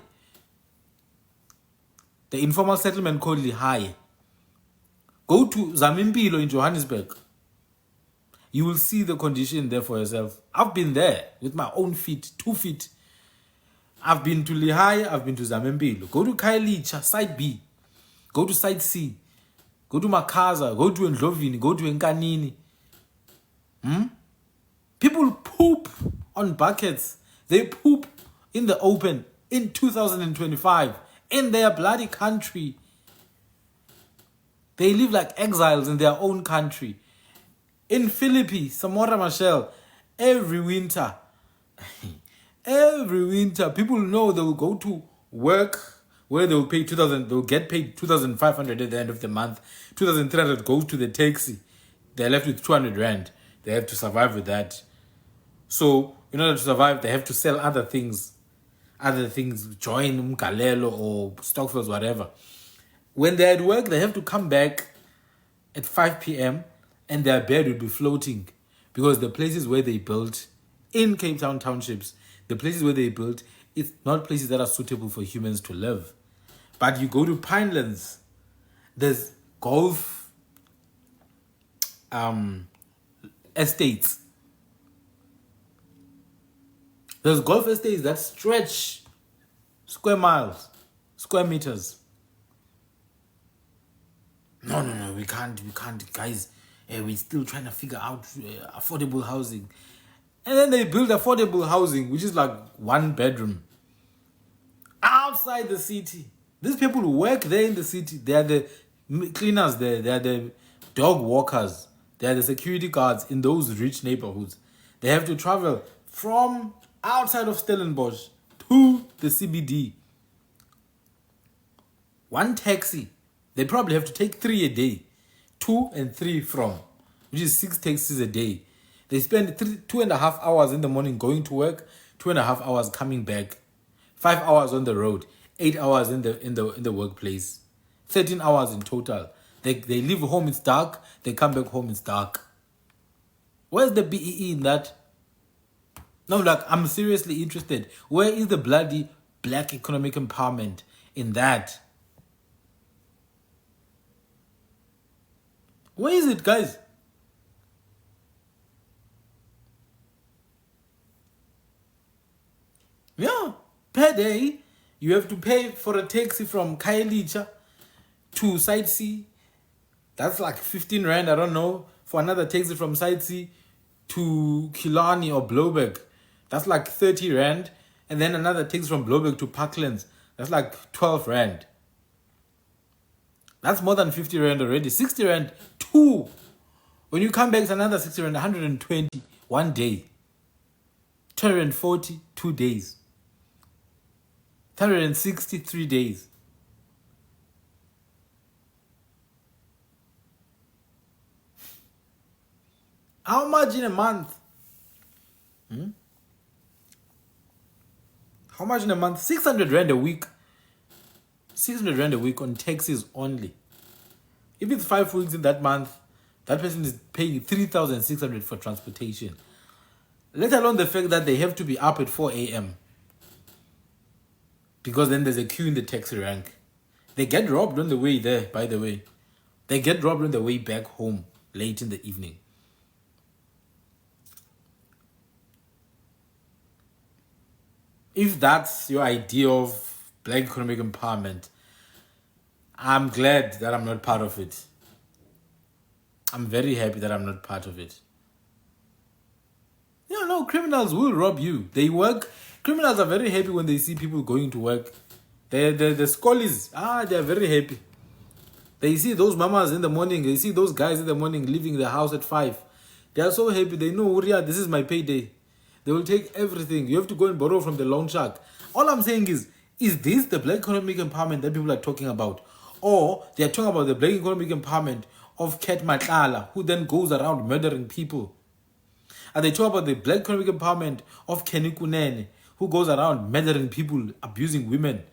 The informal settlement called Lihaye. Go to Zamimpilo in Johannesburg. You will see the condition there for yourself. I've been there with my own feet, 2 feet. I've been to Lihaye, I've been to Zamimpilo. Go to Khayelitsha, side B. Go to side C. Go to Makaza, go to Ndlovini, go to Nkanini. People poop on buckets. They poop in the open in 2025 in their bloody country. They live like exiles in their own country. In Philippi, Samora Machel, every winter, people know they will go to work where they will pay 2,000, they'll get paid 2,500 at the end of the month. 2,300 goes to the taxi. They're left with 200 rand. They have to survive with that. So, in order to survive, they have to sell other things, join Mgalelo or Stockfields, whatever. When they're at work, they have to come back at 5 p.m. and their bed will be floating because the places where they built in Cape Town townships, the places where they built, it's not places that are suitable for humans to live. But you go to Pinelands, there's golf estates. There's golf estates that stretch square miles, square meters. No, we can't, guys. We're still trying to figure out affordable housing. And then they build affordable housing, which is like 1 bedroom. outside the city. These people who work there in the city, they are the cleaners there, they are the dog walkers, they are the security guards in those rich neighborhoods. They have to travel from outside of Stellenbosch to the CBD. One taxi, they probably have to take 3 a day, 2 and 3 from, which is 6 taxis a day. They spend 2.5 hours in the morning going to work, 2.5 hours coming back, 5 hours on the road, 8 hours in the workplace, 13 hours in total. They leave home, it's dark, they come back home, it's dark. Where's the BEE in that? No, like, I'm seriously interested. Where is the bloody black economic empowerment in that? Where is it, guys? Yeah, per day, you have to pay for a taxi from Khayelitsha to Site C. That's like 15 Rand, I don't know. For another taxi from Site C to Killarney or Bloberg, that's like 30 Rand. And then another taxi from Bloberg to Parklands, that's like 12 Rand. That's more than 50 Rand already. 60 Rand, 2. When you come back, it's another 60 Rand, 120, 1 day. 240, 2 days. 163 days. How much in a month? How much in a month? 600 Rand a week. 600 Rand a week on taxis only. If it's 5 weeks in that month, that person is paying 3,600 for transportation. Let alone the fact that they have to be up at 4 a.m. Because then there's a queue in the taxi rank. They get robbed on the way there, by the way. They get robbed on the way back home late in the evening. If that's your idea of black economic empowerment, I'm glad that I'm not part of it. I'm very happy that I'm not part of it. Yeah, no, criminals will rob you. They work. Criminals are very happy when they see people going to work. The schollies, they're very happy. They see those mamas in the morning. They see those guys in the morning leaving the house at 5. They are so happy. They know, Uria, this is my payday. They will take everything. You have to go and borrow from the loan shark. All I'm saying is this the black economic empowerment that people are talking about? Or they are talking about the black economic empowerment of Ket Matlala, who then goes around murdering people? Are they talking about the black economic empowerment of Kenny Kunene, who goes around murdering people, abusing women,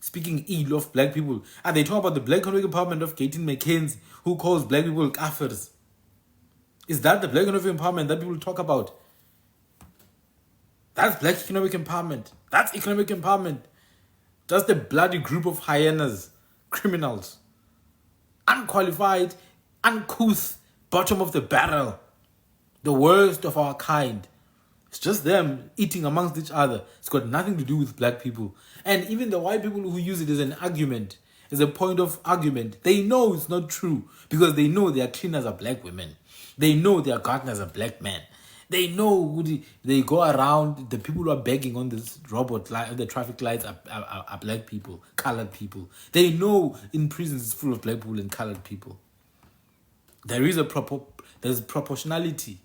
speaking ill of black people? Are they talking about the black economic empowerment of Gayton McKenzie, who calls black people kafirs? Is that the black economic empowerment that people talk about? That's black economic empowerment. That's economic empowerment. Just a bloody group of hyenas, criminals, unqualified, uncouth, bottom of the barrel, the worst of our kind. It's just them eating amongst each other. It's got nothing to do with black people. And even the white people who use it as an argument, as a point of argument, they know it's not true because they know their cleaners are black women. They know their gardeners are black men. They know who they go around. The people who are begging on this robot light, the traffic lights are black people, colored people. They know in prisons it's full of black people and colored people. There's proportionality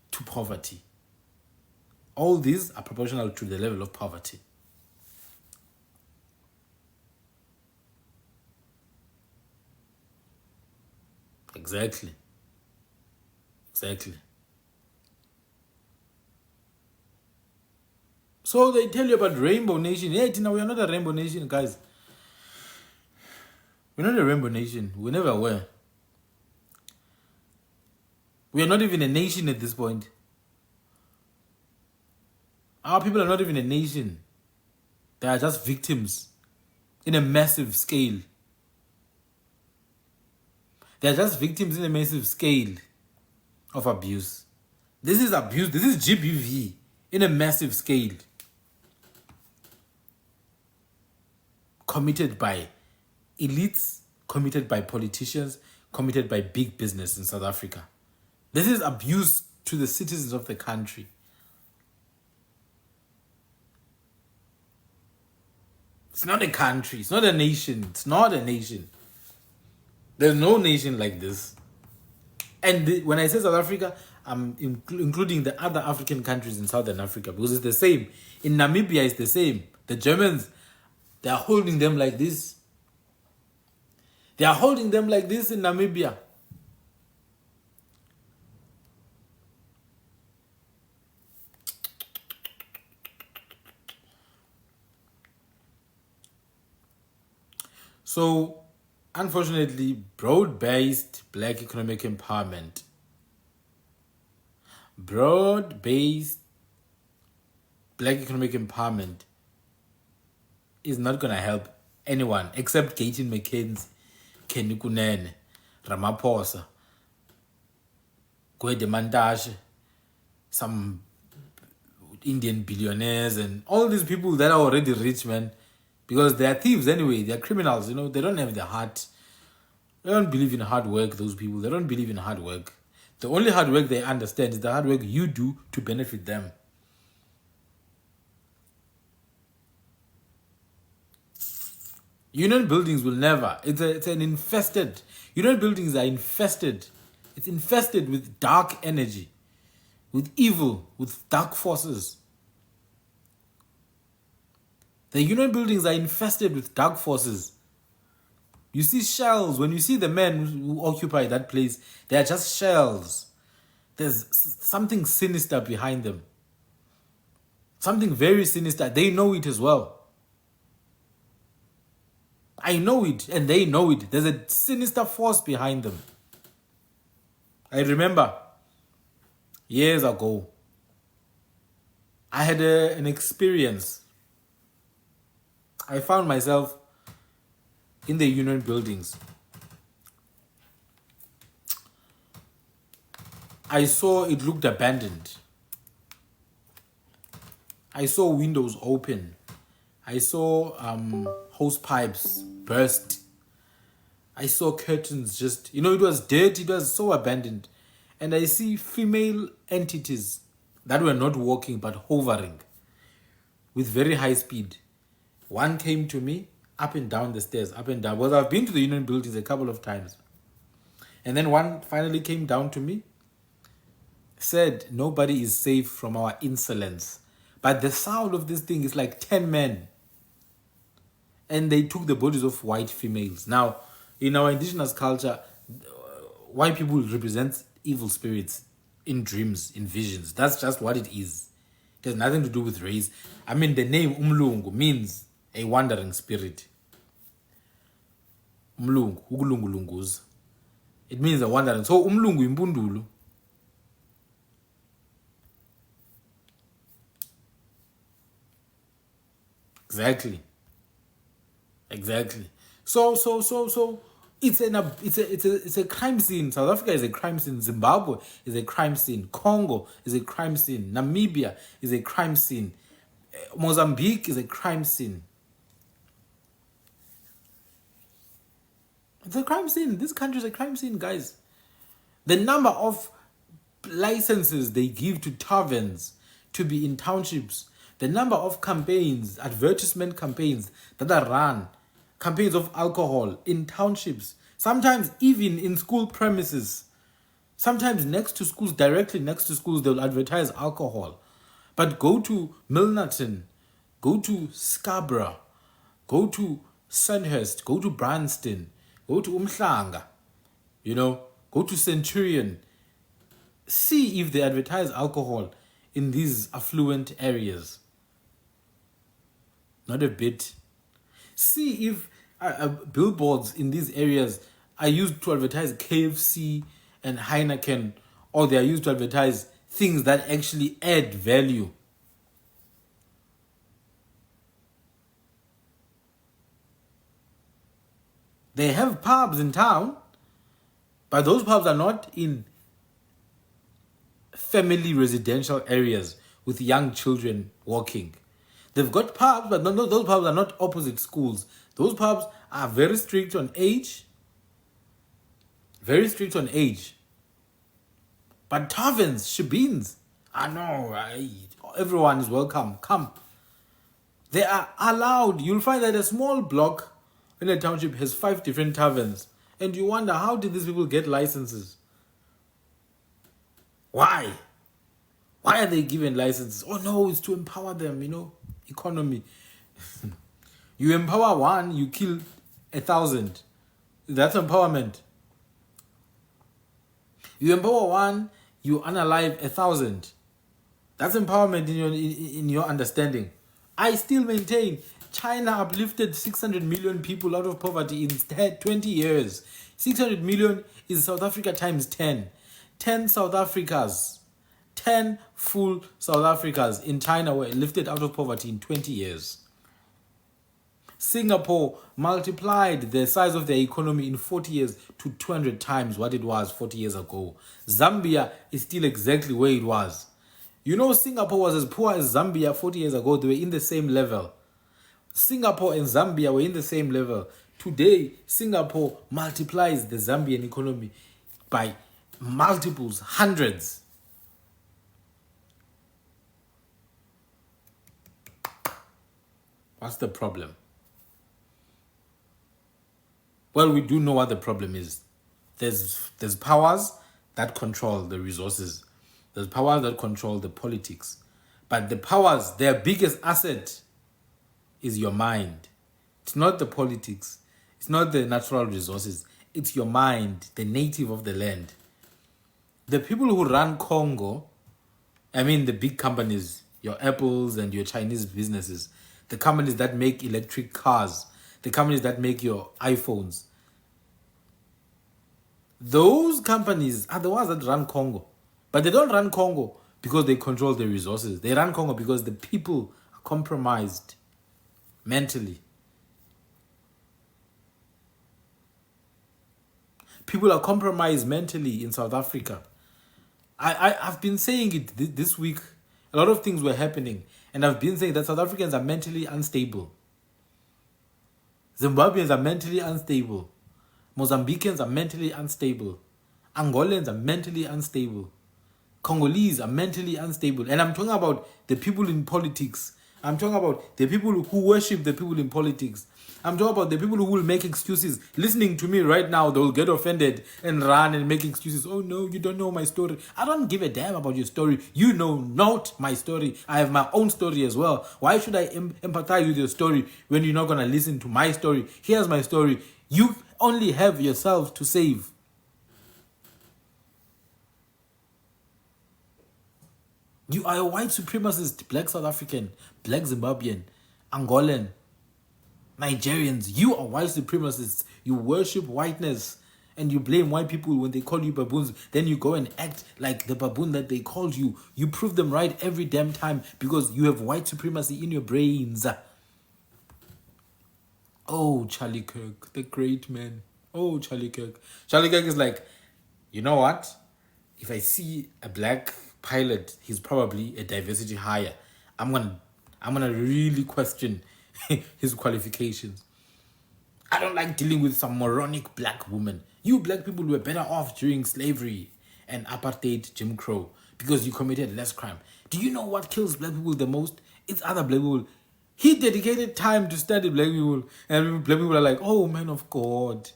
to poverty. All these are proportional to the level of poverty. Exactly. So they tell you about Rainbow Nation. Hey, Tina, we are not a Rainbow Nation, guys. We're not a Rainbow Nation. We never were. We are not even a nation at this point. Our people are not even a nation. They are just victims in a massive scale. They are just victims in a massive scale of abuse. This is abuse. This is GBV in a massive scale. Committed by elites, committed by politicians, committed by big business in South Africa. This is abuse to the citizens of the country. It's not a country. It's not a nation. It's not a nation. There's no nation like this. And when I say South Africa, I'm including the other African countries in Southern Africa because it's the same. In Namibia, it's the same. The Germans, they are holding them like this. They are holding them like this in Namibia. So, unfortunately, broad-based black economic empowerment, broad-based black economic empowerment is not going to help anyone except Gayton McKenzie, Kenny Kunene, Ramaphosa, Gwede Mantashe, some Indian billionaires, and all these people that are already rich, man, because they are thieves anyway. They are criminals, they don't have the heart. They don't believe in hard work, those people. They don't believe in hard work. The only hard work they understand is the hard work you do to benefit them. Union buildings will never. It's an infested. Union buildings are infested. It's infested with dark energy, with evil, with dark forces. The union buildings are infested with dark forces. You see shells. When you see the men who occupy that place, they are just shells. There's something sinister behind them. Something very sinister. They know it as well. I know it, and they know it. There's a sinister force behind them. I remember years ago, I had an experience. I found myself in the union buildings. I saw it looked abandoned. I saw windows open. I saw hose pipes burst. I saw curtains just, it was dirty. It was so abandoned. And I see female entities that were not walking but hovering with very high speed. One came to me up and down the stairs, up and down. Well, I've been to the union buildings a couple of times. And then one finally came down to me, said, nobody is safe from our insolence. But the sound of this thing is like 10 men. And they took the bodies of white females. Now, in our indigenous culture, white people represent evil spirits in dreams, in visions. That's just what it is. It has nothing to do with race. I mean, the name Umlungu means a wandering spirit. Umlungu, ukulungulunguza. It means a wandering. So, Umlungu imbundulu. Exactly. So it's a crime scene. South Africa is a crime scene. Zimbabwe is a crime scene. Congo is a crime scene. Namibia is a crime scene. Mozambique is a crime scene. It's a crime scene. This country is a crime scene, guys. The number of licenses they give to taverns to be in townships, the number of campaigns, advertisement campaigns that are run, campaigns of alcohol in townships, sometimes even in school premises, sometimes next to schools, directly next to schools, they'll advertise alcohol. But go to Milnerton, go to Scarborough, go to Sandhurst, go to Branston, go to Umhlanga, go to Centurion. See if they advertise alcohol in these affluent areas. Not a bit. See if billboards in these areas are used to advertise KFC and Heineken, or they are used to advertise things that actually add value. They have pubs in town, but those pubs are not in family residential areas with young children walking. They've got pubs, but those pubs are not opposite schools. Those pubs are very strict on age. Very strict on age. But taverns, shebeens, everyone is welcome. Come. They are allowed. You'll find that a small block in a township has 5 different taverns. And you wonder, how did these people get licenses? Why? Why are they given licenses? Oh no, it's to empower them, economy. You empower one, you kill 1,000. That's empowerment. You empower one, you unalive 1,000. That's empowerment in your understanding. I still maintain China uplifted 600 million people out of poverty in 20 years. 600 million is South Africa times 10. 10 South Africas, 10 full South Africas in China were lifted out of poverty in 20 years. Singapore multiplied the size of their economy in 40 years to 200 times what it was 40 years ago. Zambia is still exactly where it was. Singapore was as poor as Zambia 40 years ago. They were in the same level. Singapore and Zambia were in the same level. Today, Singapore multiplies the Zambian economy by multiples, hundreds. What's the problem? Well, we do know what the problem is. There's powers that control the resources. There's powers that control the politics. But the powers, their biggest asset is your mind. It's not the politics. It's not the natural resources. It's your mind, the native of the land. The people who run Congo, the big companies, your Apples and your Chinese businesses, the companies that make electric cars, the companies that make your iPhones, those companies are the ones that run Congo. But they don't run Congo because they control the resources. They run Congo because the people are compromised mentally. People are compromised mentally in South Africa. I've been saying it this week. A lot of things were happening. And I've been saying that South Africans are mentally unstable. Zimbabweans are mentally unstable. Mozambicans are mentally unstable. Angolans are mentally unstable. Congolese are mentally unstable. And I'm talking about the people in politics. I'm talking about the people who worship the people in politics. I'm talking about the people who will make excuses. Listening to me right now, they will get offended and run and make excuses. Oh no, you don't know my story. I don't give a damn about your story. You know not my story. I have my own story as well. Why should I empathize with your story when you're not going to listen to my story? Here's my story. You only have yourself to save. You are a white supremacist, black South African, black Zimbabwean, Angolan, Nigerians. You are white supremacists. You worship whiteness and you blame white people when they call you baboons. Then you go and act like the baboon that they called you. You prove them right every damn time because you have white supremacy in your brains. Oh, Charlie Kirk, the great man. Oh, Charlie Kirk. Charlie Kirk is like, you know what? If I see a black pilot, he's probably a diversity hire. I'm gonna really question his qualifications. I don't like dealing with some moronic black woman. You black people were better off during slavery and apartheid, Jim Crow, because you committed less crime. Do you know what kills black people the most? It's other black people. He dedicated time to study black people, and black people are like, oh man of God.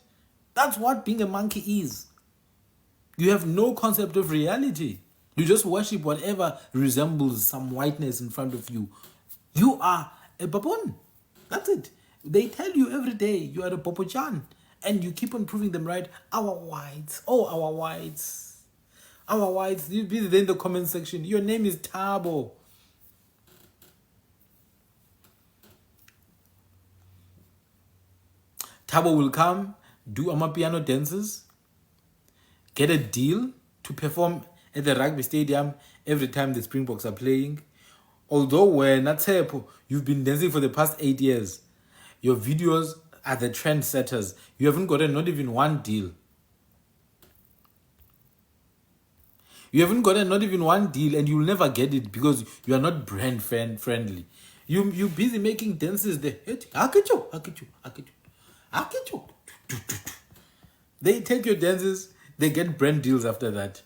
That's what being a monkey is. You have no concept of reality. You just worship whatever resembles some whiteness in front of you. You are a baboon. That's it. They tell you every day you are a Popochan. And you keep on proving them right. Our whites. Oh, our whites. Our whites. You'll be there in the comment section. Your name is Tabo. Tabo will come, do amapiano dances, get a deal to perform at the rugby stadium every time the Springboks are playing. Although when Natsepo, you've been dancing for the past 8 years, your videos are the trendsetters. You haven't gotten not even one deal. You haven't gotten not even one deal, and you'll never get it because you are not brand friendly. You're busy making dances. They take your dances, they get brand deals after that.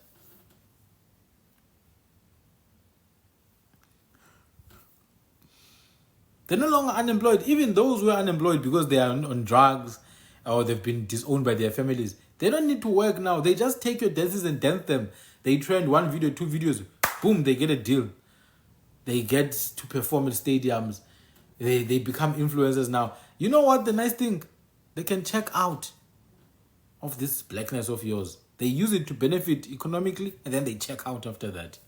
They're no longer unemployed. Even those who are unemployed because they are on drugs or they've been disowned by their families, they don't need to work now. They just take your dances and dance them. They trend one video, two videos, boom, they get a deal. They get to perform in stadiums. They become influencers now. You know what? The nice thing, they can check out of this blackness of yours. They use it to benefit economically and then they check out after that.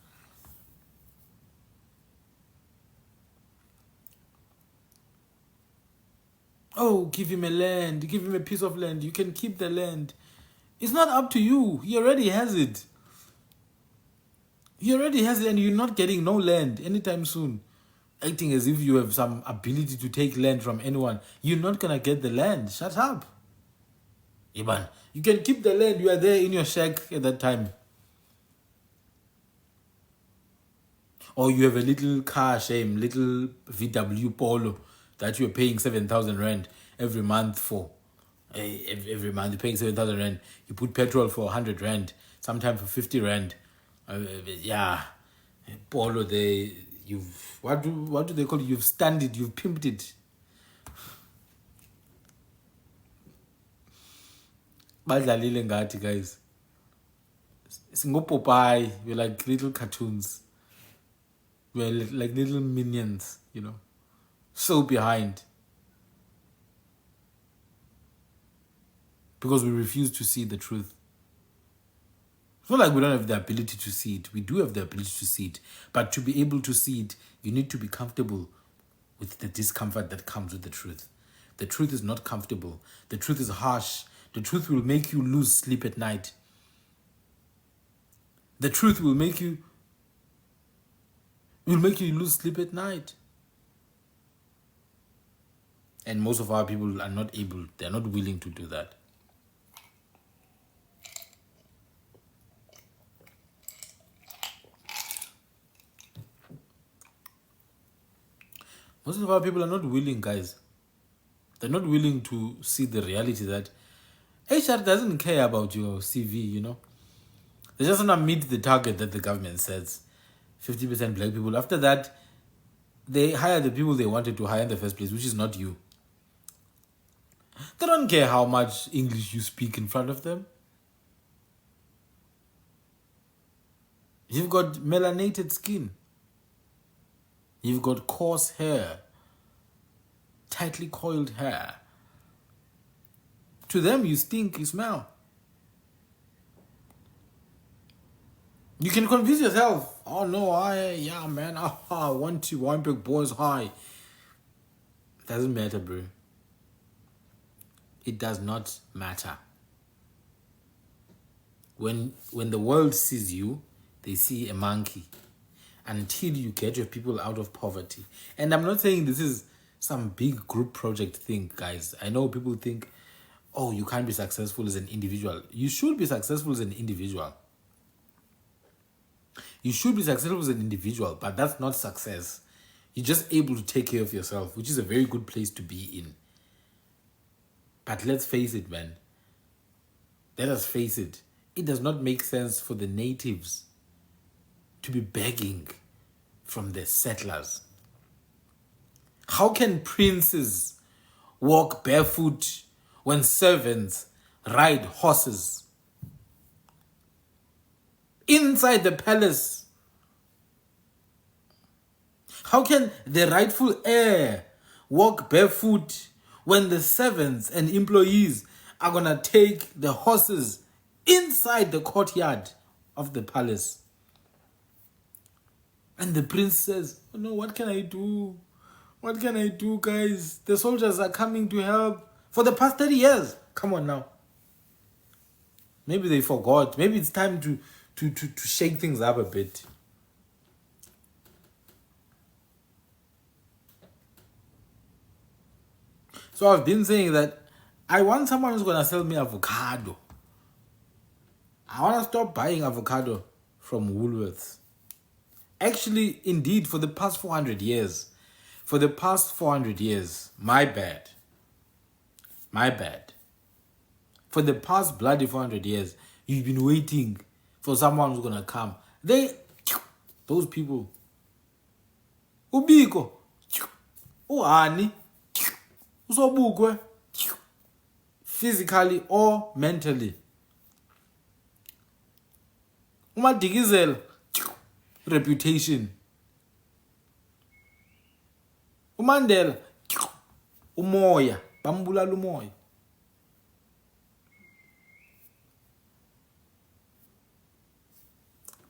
Oh, give him a land, give him a piece of land. You can keep the land. It's not up to you. He already has it. He already has it and you're not getting no land anytime soon. Acting as if you have some ability to take land from anyone. You're not going to get the land. Shut up. Iban, you can keep the land. You are there in your shack at that time. Or you have a little car, little VW Polo that you're paying 7,000 rand every month for. Every month you're paying 7,000 rand. You put petrol for 100 rand, sometimes for 50 rand. Yeah, Polo, what do they call it? You've stunned it, you've pimped it. Badlalile ngathi, guys. Singo Popeye, we're like little cartoons. We're like little minions, you know. So behind. Because we refuse to see the truth. It's not like we don't have the ability to see it. We do have the ability to see it. But to be able to see it, you need to be comfortable with the discomfort that comes with the truth. The truth is not comfortable. The truth is harsh. The truth will make you lose sleep at night. The truth will make you lose sleep at night. And most of our people are not able, they're not willing to do that. Most of our people are not willing, guys. They're not willing to see the reality that HR doesn't care about your CV, you know. They just want to meet the target that the government sets. 50% black people. After that, they hire the people they wanted to hire in the first place, which is not you. They don't care how much English you speak in front of them. You've got melanated skin. You've got coarse hair. Tightly coiled hair. To them, you stink, you smell. You can convince yourself, oh no, I want to Weinberg boys high. Doesn't matter, bro. It does not matter. When the world sees you, they see a monkey. Until you get your people out of poverty. And I'm not saying this is some big group project thing, guys. I know people think, oh, you can't be successful as an individual. You should be successful as an individual. You should be successful as an individual, but that's not success. You're just able to take care of yourself, which is a very good place to be in. But let's face it, man. Let us face it. It does not make sense for the natives to be begging from the settlers. How can princes walk barefoot when servants ride horses? Inside the palace. How can the rightful heir walk barefoot when the servants and employees are gonna take the horses inside the courtyard of the palace? And the prince says, oh no, what can I do? What can I do, guys? The soldiers are coming to help for the past 30 years. Come on now. Maybe they forgot. Maybe it's time to shake things up a bit. So I've been saying that I want someone who's going to sell me avocado. I want to stop buying avocado from Woolworths. Actually, indeed, for the past 400 years. For the past 400 years. My bad. For the past bloody 400 years, you've been waiting for someone who's going to come. Those people. Ubiko. uhani usobukwe physically or mentally. Umadikizela reputation. uMandela umoya, bambulala umoya.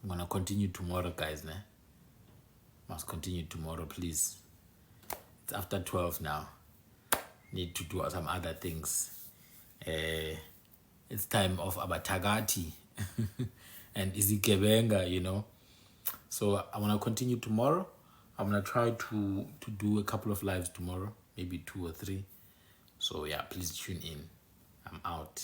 I'm gonna continue tomorrow, guys. Must continue tomorrow, please. It's after 12 now. Need to do some other things. It's time of Abatagati and Izikebenga, you know. So I want to continue tomorrow. I'm going to try to do a couple of lives tomorrow, maybe 2 or 3. So yeah, please tune in. I'm out.